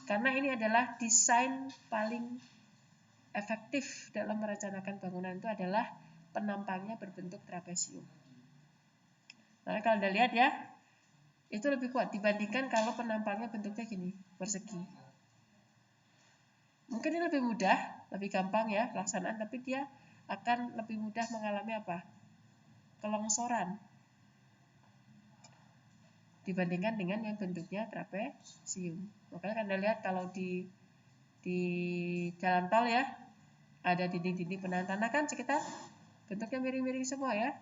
Karena ini adalah desain paling efektif dalam merencanakan bangunan itu adalah penampangnya berbentuk trapesium. Nah, kalau Anda lihat ya, itu lebih kuat dibandingkan kalau penampangnya bentuknya gini, persegi. Mungkin ini lebih mudah, lebih gampang ya pelaksanaan, tapi dia akan lebih mudah mengalami apa? Kelongsoran dibandingkan dengan yang bentuknya trapesium. Makanya Anda lihat kalau di jalan tol ya, ada dinding-dinding penahan tanah kan sekitar bentuknya miring-miring semua ya.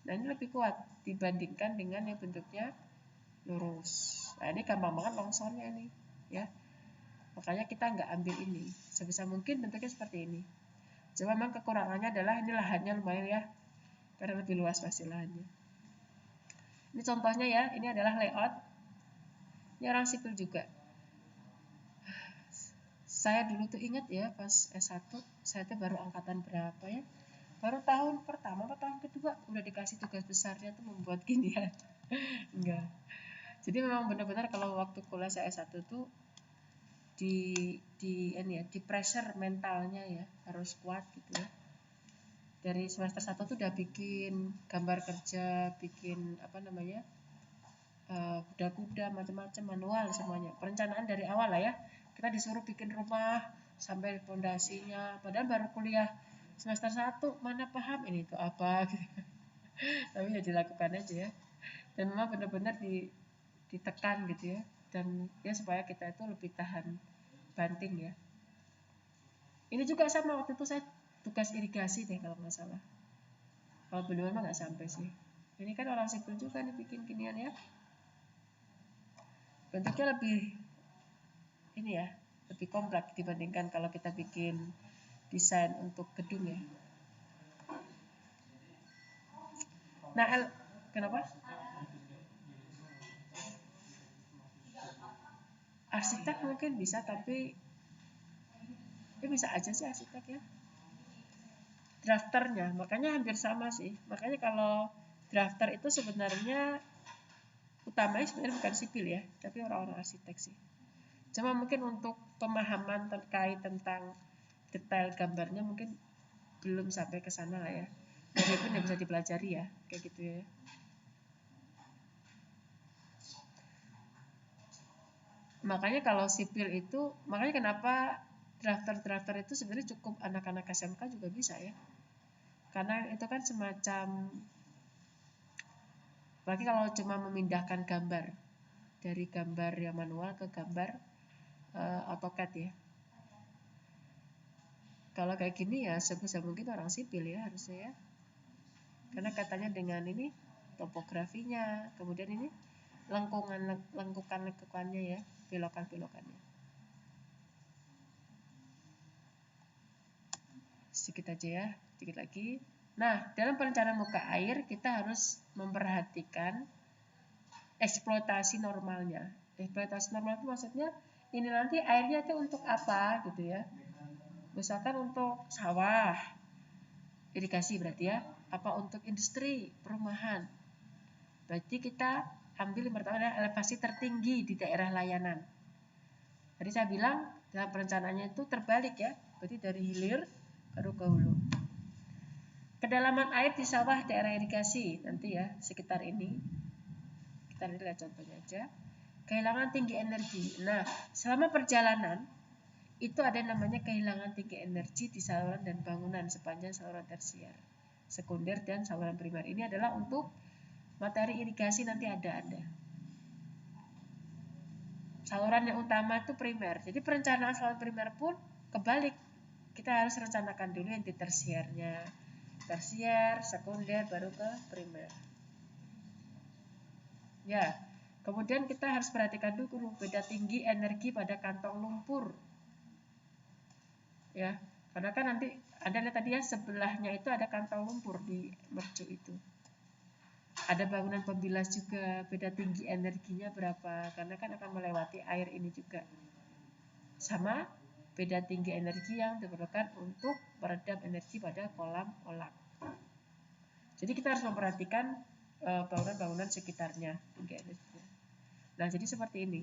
Nah, ini lebih kuat dibandingkan dengan yang bentuknya lurus. Nah, ini gampang banget longsornya ini ya. Makanya kita nggak ambil ini. Sebisa mungkin bentuknya seperti ini. Cuma memang kekurangannya adalah ini lahannya lumayan ya. karena lebih luas pasti lahannya. Ini contohnya ya, ini adalah layout. Ini orang sipil juga. Saya dulu tuh ingat ya pas S1, saya tuh baru angkatan berapa ya? Baru tahun pertama atau tahun kedua udah dikasih tugas besarnya tuh membuat ginian. Enggak. Jadi memang benar-benar kalau waktu kuliah saya S1 tuh di pressure mentalnya ya, harus kuat gitu ya. Dari semester 1 tuh udah bikin gambar kerja, bikin apa namanya? Kuda-kuda macam-macam manual semuanya. Perencanaan dari awal lah ya. Kita disuruh bikin rumah sampai fondasinya, padahal baru kuliah semester 1, mana paham ini itu apa gitu. Tapi ya dilakukan aja ya. Dan memang benar-benar ditekan gitu ya. Dan ya supaya kita itu lebih tahan banting ya. Ini juga sama, waktu itu saya tugas irigasi deh kalau nggak salah. Kalau belum mah nggak sampai sih. Ini kan orang sipil juga nih bikin ginian ya. Bentuknya lebih ini ya, lebih kompleks dibandingkan kalau kita bikin desain untuk gedung ya. Nah, kenapa? Arsitek mungkin bisa, tapi ya bisa aja sih arsitek ya. Drafternya, makanya hampir sama sih. Makanya kalau drafter itu sebenarnya utamanya sebenarnya bukan sipil ya, tapi orang-orang arsitek sih. Cuma mungkin untuk pemahaman terkait tentang detail gambarnya mungkin belum sampai ke sana lah ya. Walaupun ya bisa dipelajari ya, kayak gitu ya. Makanya kalau sipil itu, makanya kenapa drafter itu sebenarnya cukup anak-anak SMK juga bisa ya. Karena itu kan semacam, apalagi kalau cuma memindahkan gambar dari gambar yang manual ke gambar AutoCAD ya. Kalau kayak gini ya sebisa mungkin orang sipil ya harusnya ya. Karena katanya dengan ini topografinya, kemudian ini lengkukan-lengkukannya ya, belokan-belokannya. Sedikit aja ya, sedikit lagi. Nah, dalam perencanaan muka air kita harus memperhatikan eksploitasi normalnya. Eksploitasi normal itu maksudnya ini nanti airnya itu untuk apa gitu ya. Misalkan untuk sawah, irigasi berarti ya, apa untuk industri, perumahan. Berarti kita ambil yang pertama adalah elevasi tertinggi di daerah layanan. Tadi saya bilang dalam perencanaannya itu terbalik ya, berarti dari hilir baru ke hulu. Kedalaman air di sawah daerah irigasi nanti ya sekitar ini. Kita lihat contohnya aja. Kehilangan tinggi energi. Nah, selama perjalanan itu ada namanya kehilangan tinggi energi di saluran dan bangunan sepanjang saluran tersier, sekunder dan saluran primer. Ini adalah untuk materi irigasi nanti ada. Saluran yang utama itu primer. Jadi perencanaan saluran primer pun kebalik. Kita harus rencanakan dulu yang di tersiernya. Tersier, sekunder, baru ke primer. Ya, kemudian kita harus perhatikan dulu beda tinggi energi pada kantong lumpur. Ya, karena kan nanti ada lihat tadi ya sebelahnya itu ada kantong lumpur di mercu itu. Ada bangunan pembilas juga, beda tinggi energinya berapa, karena kan akan melewati air ini juga. Sama beda tinggi energi yang diperlukan untuk meredam energi pada kolam olah. Jadi kita harus memperhatikan bangunan-bangunan sekitarnya tinggi energinya. Nah, jadi seperti ini.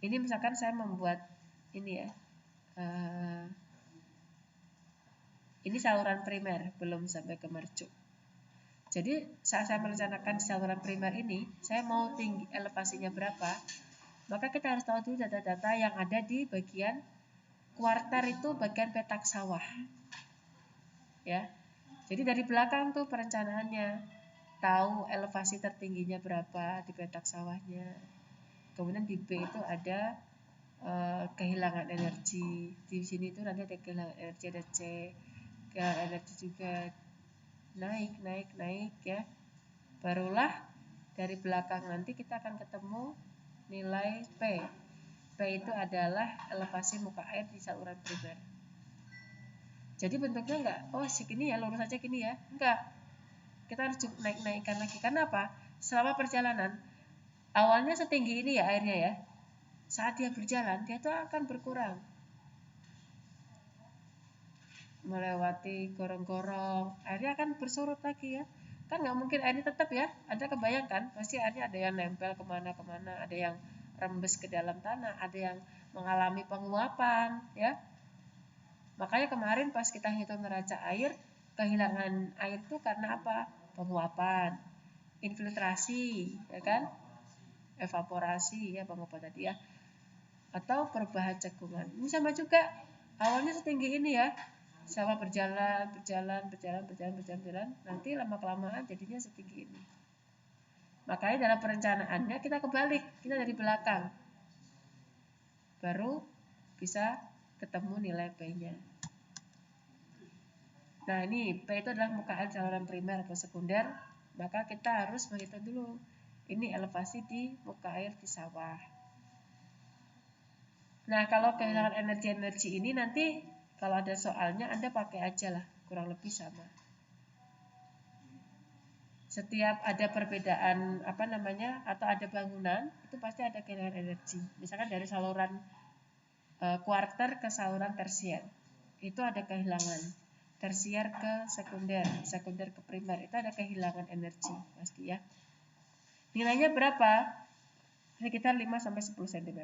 Ini misalkan saya membuat ini ya. Ini saluran primer, belum sampai ke mercu. Jadi saat saya merencanakan saluran primer ini, saya mau tinggi elevasinya berapa, maka kita harus tahu dulu data-data yang ada di bagian kuarter itu bagian petak sawah. Ya. Jadi dari belakang tuh perencanaannya, tahu elevasi tertingginya berapa di petak sawahnya. Kemudian di B itu ada kehilangan energi. Di sini tuh nanti ada kehilangan energi, ada C. Kehilangan energi juga naik ya. Barulah dari belakang nanti kita akan ketemu nilai P. P itu adalah elevasi muka air di saluran primer. Jadi bentuknya enggak, oh segini ya, lurus aja gini ya. Enggak. Kita harus naik-naikkan lagi. Karena apa? Selama perjalanan, awalnya setinggi ini ya airnya ya. Saat dia berjalan, dia tuh akan berkurang. Melewati gorong-gorong, airnya akan bersurut lagi ya. Kan nggak mungkin airnya tetap ya. Anda kebayangkan, pasti airnya ada yang nempel kemana-kemana, ada yang rembes ke dalam tanah, ada yang mengalami penguapan ya. Makanya kemarin pas kita hitung neraca air, kehilangan air itu karena apa? Penguapan, infiltrasi, ya kan? Evaporasi, ya penguapan tadi ya. Atau perubahan cekungan. Ini sama juga, awalnya setinggi ini ya. Sama berjalan, nanti lama-kelamaan jadinya setinggi ini. Makanya dalam perencanaannya kita kebalik, kita dari belakang. Baru bisa ketemu nilai P-nya. Nah ini P itu adalah muka air saluran primer atau sekunder, maka kita harus menghitung dulu. Ini elevasi di muka air di sawah. Nah kalau kehilangan energi ini nanti kalau ada soalnya Anda pakai aja lah, kurang lebih sama. Setiap ada perbedaan atau ada bangunan itu pasti ada kehilangan energi. Misalkan dari saluran kuarter ke saluran tersier itu ada kehilangan, tersier ke sekunder, sekunder ke primer itu ada kehilangan energi pasti ya. Nilainya berapa? Sekitar 5-10 cm.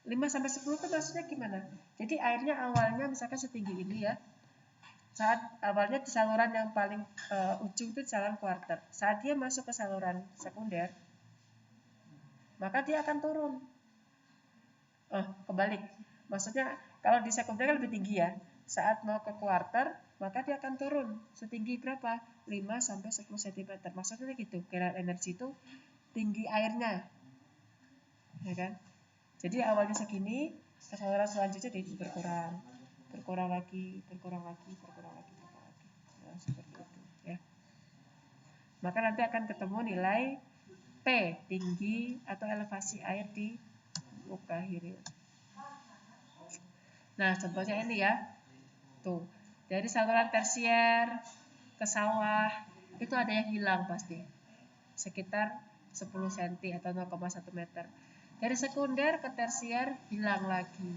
5-10 itu maksudnya gimana? Jadi airnya awalnya misalkan setinggi ini ya. Saat awalnya di saluran yang paling ujung itu saluran kuarter. Saat dia masuk ke saluran sekunder, maka dia akan turun. Kebalik. Maksudnya kalau di sekunder kan lebih tinggi ya. Saat mau ke kuarter, maka dia akan turun. Setinggi berapa? 5-10 cm. Maksudnya gitu. Kehilangan energi itu tinggi airnya. Ya kan? Jadi awalnya segini, ke saluran selanjutnya dia berkurang. Berkurang lagi. Nah, seperti itu ya. Maka nanti akan ketemu nilai P, tinggi atau elevasi air di muka hilir. Nah, contohnya ini ya. Tuh, dari saluran tersier ke sawah itu ada yang hilang pasti. Sekitar 10 cm atau 0,1 meter. Dari sekunder ke tersier hilang lagi.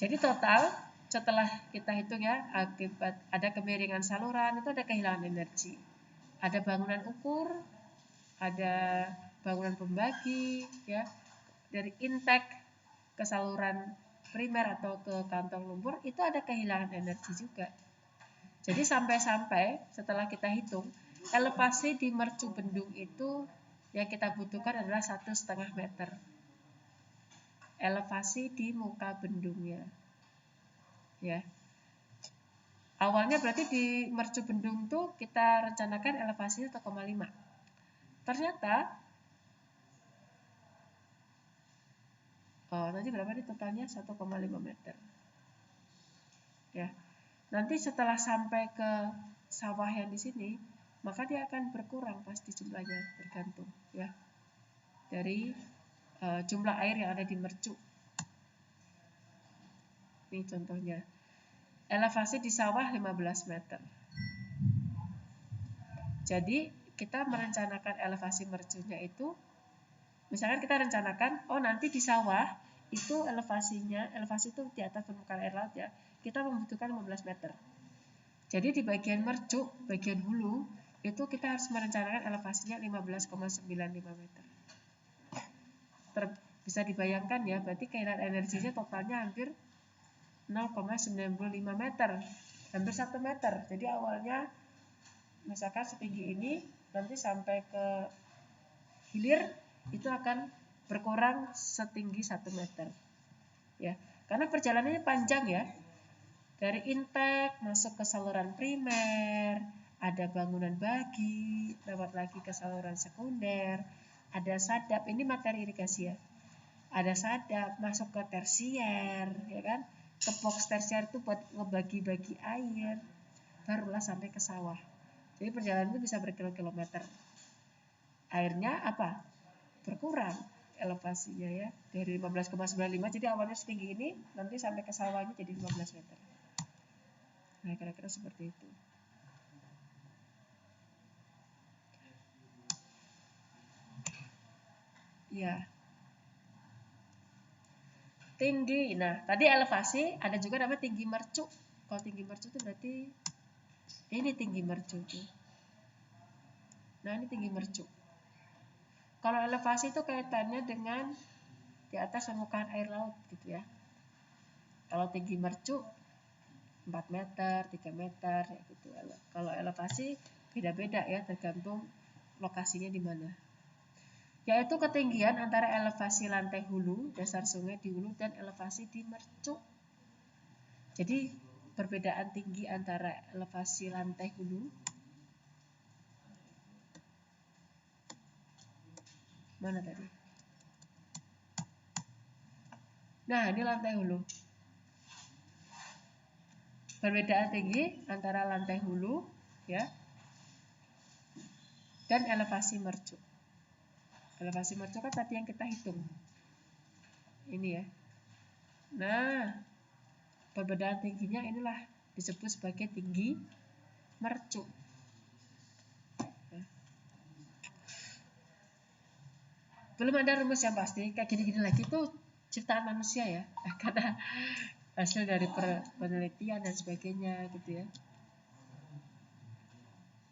Jadi total setelah kita hitung ya, akibat ada kemiringan saluran itu ada kehilangan energi. Ada bangunan ukur, ada bangunan pembagi ya. Dari intake ke saluran primer atau ke kantong lumpur itu ada kehilangan energi juga. Jadi sampai-sampai setelah kita hitung, elevasi di mercu bendung itu yang kita butuhkan adalah 1,5 meter. Elevasi di muka bendungnya. Ya. Awalnya berarti di mercu bendung tuh kita rencanakan elevasinya 1,5. Ternyata nanti berapa nih totalnya? 1,5 meter. Ya. Nanti setelah sampai ke sawah yang di sini, maka dia akan berkurang pasti jumlahnya tergantung ya. Dari jumlah air yang ada di mercu. Ini contohnya. Elevasi di sawah 15 meter. Jadi kita merencanakan elevasi mercunya itu, misalkan kita rencanakan, nanti di sawah itu elevasi itu di atas permukaan air laut ya, kita membutuhkan 15 meter. Jadi di bagian mercu, bagian hulu, itu kita harus merencanakan elevasinya 15,95 meter. Bisa dibayangkan ya, berarti kehilangan energinya totalnya hampir 0,95 meter, hampir 1 meter. Jadi awalnya misalkan setinggi ini, nanti sampai ke hilir itu akan berkurang setinggi 1 meter ya, karena perjalanannya panjang ya, dari intake masuk ke saluran primer, ada bangunan bagi, lewat lagi ke saluran sekunder, ada sadap, ini materi irigasi ya, ada sadap masuk ke tersier ya kan, ke box tersier itu buat ngebagi-bagi air, barulah sampai ke sawah. Jadi perjalanan itu bisa berkilo-kilometer. Airnya apa? Berkurang. elevasinya ya, dari 15,95. Jadi awalnya setinggi ini, nanti sampai ke sawahnya jadi 15 meter. Nah, kira-kira seperti itu. Ya. Tinggi. Nah, tadi elevasi, ada juga namanya tinggi mercu. Kalau tinggi mercu itu berarti ini tinggi mercu tuh. Nah, ini tinggi mercu. Kalau elevasi itu kaitannya dengan di atas permukaan air laut gitu ya. Kalau tinggi mercu 4 meter, 3 meter ya gitu. Kalau elevasi beda-beda ya, tergantung lokasinya di mana. Yaitu ketinggian antara elevasi lantai hulu, dasar sungai di hulu, dan elevasi di mercu. Jadi perbedaan tinggi antara elevasi lantai hulu, mana tadi? Nah, ini lantai hulu. Perbedaan tinggi antara lantai hulu ya dan elevasi mercu. Elevasi mercu kan tadi yang kita hitung. Ini ya. Nah, perbedaan tingginya inilah disebut sebagai tinggi mercu. Belum ada rumus yang pasti, kayak gini-gini lagi tuh ciptaan manusia ya, karena hasil dari penelitian dan sebagainya gitu ya.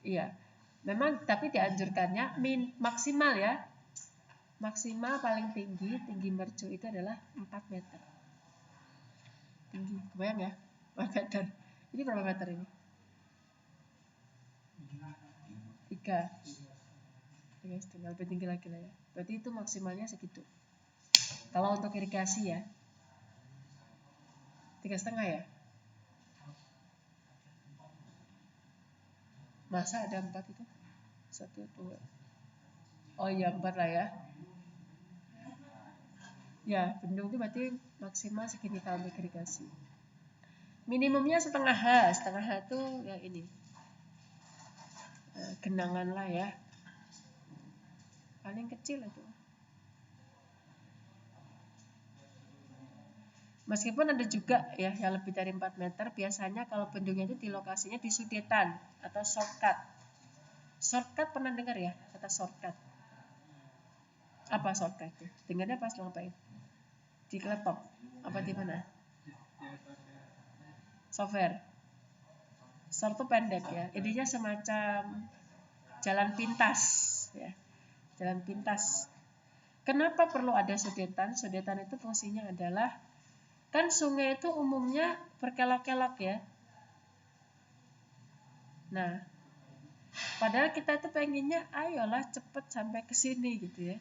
Iya, memang tapi dianjurkannya maksimal ya, maksimal paling tinggi mercu itu adalah 4 meter. Tinggi, kebayang ya? 4 meter. Ini berapa meter ini? 3,5, lebih tinggi lagi lah ya. Berarti itu maksimalnya segitu. Kalau untuk irigasi ya, 3,5 ya. Masa ada 4 itu? 1, 2. Oh iya 4 lah ya. Ya, bendung itu berarti maksimal segini kalau untuk irigasi. Minimumnya setengah H itu ya ini. Genangan lah ya. Paling kecil itu. Meskipun ada juga ya yang lebih dari 4 meter, biasanya kalau bendungnya itu di lokasinya di sudetan atau shortcut. Shortcut pernah dengar ya kata shortcut? Apa shortcut itu? Dengarnya pas ngapain? Di laptop? Apa di mana? Software. Short itu pendek ya. Intinya semacam jalan pintas ya. Jalan pintas. Kenapa perlu ada sudetan? Sudetan itu fungsinya adalah kan sungai itu umumnya berkelok-kelok ya. Nah, padahal kita itu pengennya ayolah cepet sampai ke sini gitu ya.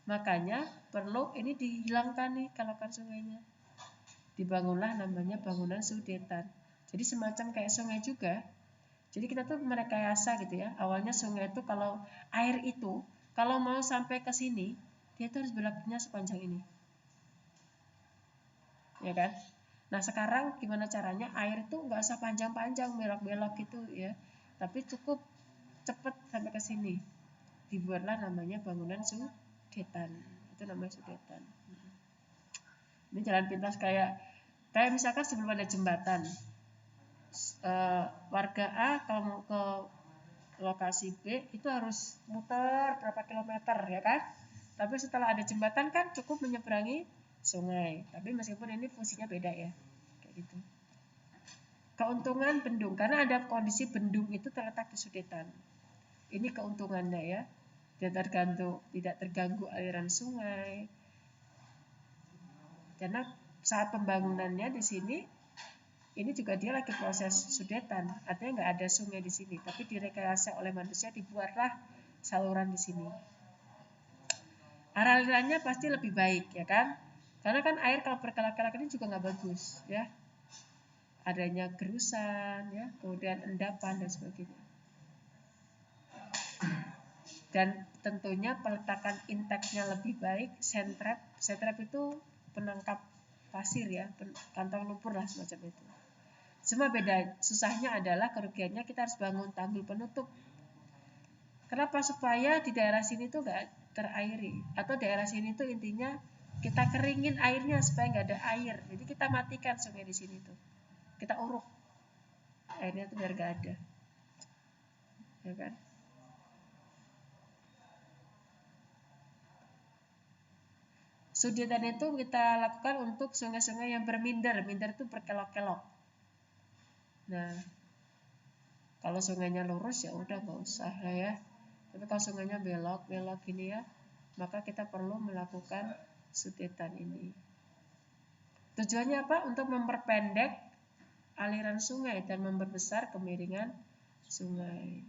Makanya perlu ini dihilangkan nih kelokan sungainya. Dibangunlah namanya bangunan sudetan. Jadi semacam kayak sungai juga. Jadi kita tuh merekayasa gitu ya. Awalnya sungai itu kalau air itu kalau mau sampai ke sini, dia tuh harus beloknya sepanjang ini. Ya kan? Nah sekarang gimana caranya air itu nggak usah panjang-panjang belok-belok gitu ya, tapi cukup cepet sampai ke sini. Dibuatlah namanya bangunan sudetan. Itu namanya sudetan. Ini jalan pintas kayak misalkan sebelum ada jembatan, warga A kalau mau ke lokasi B itu harus muter berapa kilometer ya kan? Tapi setelah ada jembatan kan cukup menyeberangi sungai. Tapi meskipun ini fungsinya beda ya, kayak gitu. Keuntungan bendung karena ada kondisi bendung itu terletak di sudetan. Ini keuntungannya ya, tidak terganggu aliran sungai. Karena saat pembangunannya di sini, ini juga dia lagi proses sudetan, artinya nggak ada sungai di sini, tapi direkayasa oleh manusia dibuatlah saluran di sini. Alirannya pasti lebih baik ya kan? Karena kan air kalau berkelak-kelak ini juga nggak bagus ya. Adanya gerusan ya, kemudian endapan dan sebagainya. Dan tentunya peletakan intaknya lebih baik, sand trap itu penangkap pasir ya, kantong lumpur lah semacam itu. Cuma beda susahnya adalah kerugiannya kita harus bangun tanggul penutup. Kenapa? Supaya di daerah sini tuh nggak terairi. Atau daerah sini tuh intinya kita keringin airnya supaya nggak ada air. Jadi kita matikan sungai di sini tuh. Kita uruk airnya tuh biar nggak ada, ya kan? Sudetan itu kita lakukan untuk sungai-sungai yang berminder. Minder itu berkelok-kelok. Nah, kalau sungainya lurus ya udah nggak usah lah ya. Tapi kalau sungainya belok-belok gini ya, maka kita perlu melakukan sudetan ini. Tujuannya apa? Untuk memperpendek aliran sungai dan memperbesar kemiringan sungai.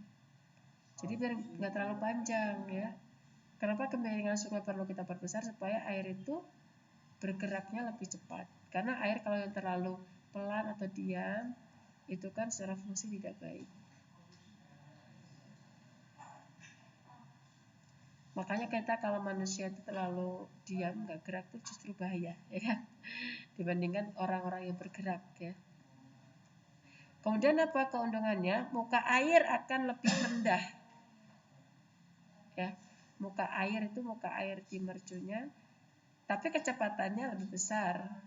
Jadi biar nggak terlalu panjang ya. Kenapa kemiringan sungai perlu kita perbesar? Supaya air itu bergeraknya lebih cepat. Karena air kalau yang terlalu pelan atau diam, itu kan secara fungsi tidak baik. Makanya kita kalau manusia itu terlalu diam, nggak gerak itu justru bahaya, ya kan? Dibandingkan orang-orang yang bergerak ya. Kemudian apa keuntungannya? Muka air akan lebih rendah. Ya, muka air itu muka air di mercunya, tapi kecepatannya lebih besar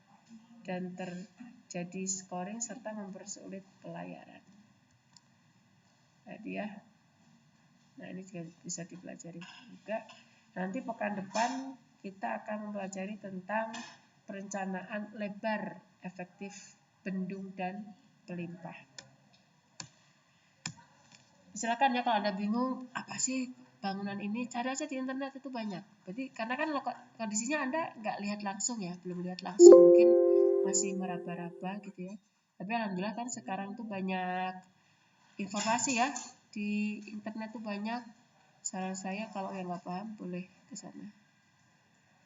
dan terjadi scoring serta mempersulit pelayaran. Tadi ya. Nah, ini juga bisa dipelajari juga. Nanti pekan depan kita akan mempelajari tentang perencanaan lebar efektif bendung dan pelimpah. Silakan ya kalau Anda bingung apa sih bangunan ini, cari aja di internet, itu banyak. Jadi karena kan kondisinya Anda nggak lihat langsung ya, belum lihat langsung, mungkin masih meraba-raba gitu ya. Tapi alhamdulillah kan sekarang tuh banyak informasi ya, di internet tuh banyak. Saran saya kalau yang nggak paham boleh ke sana.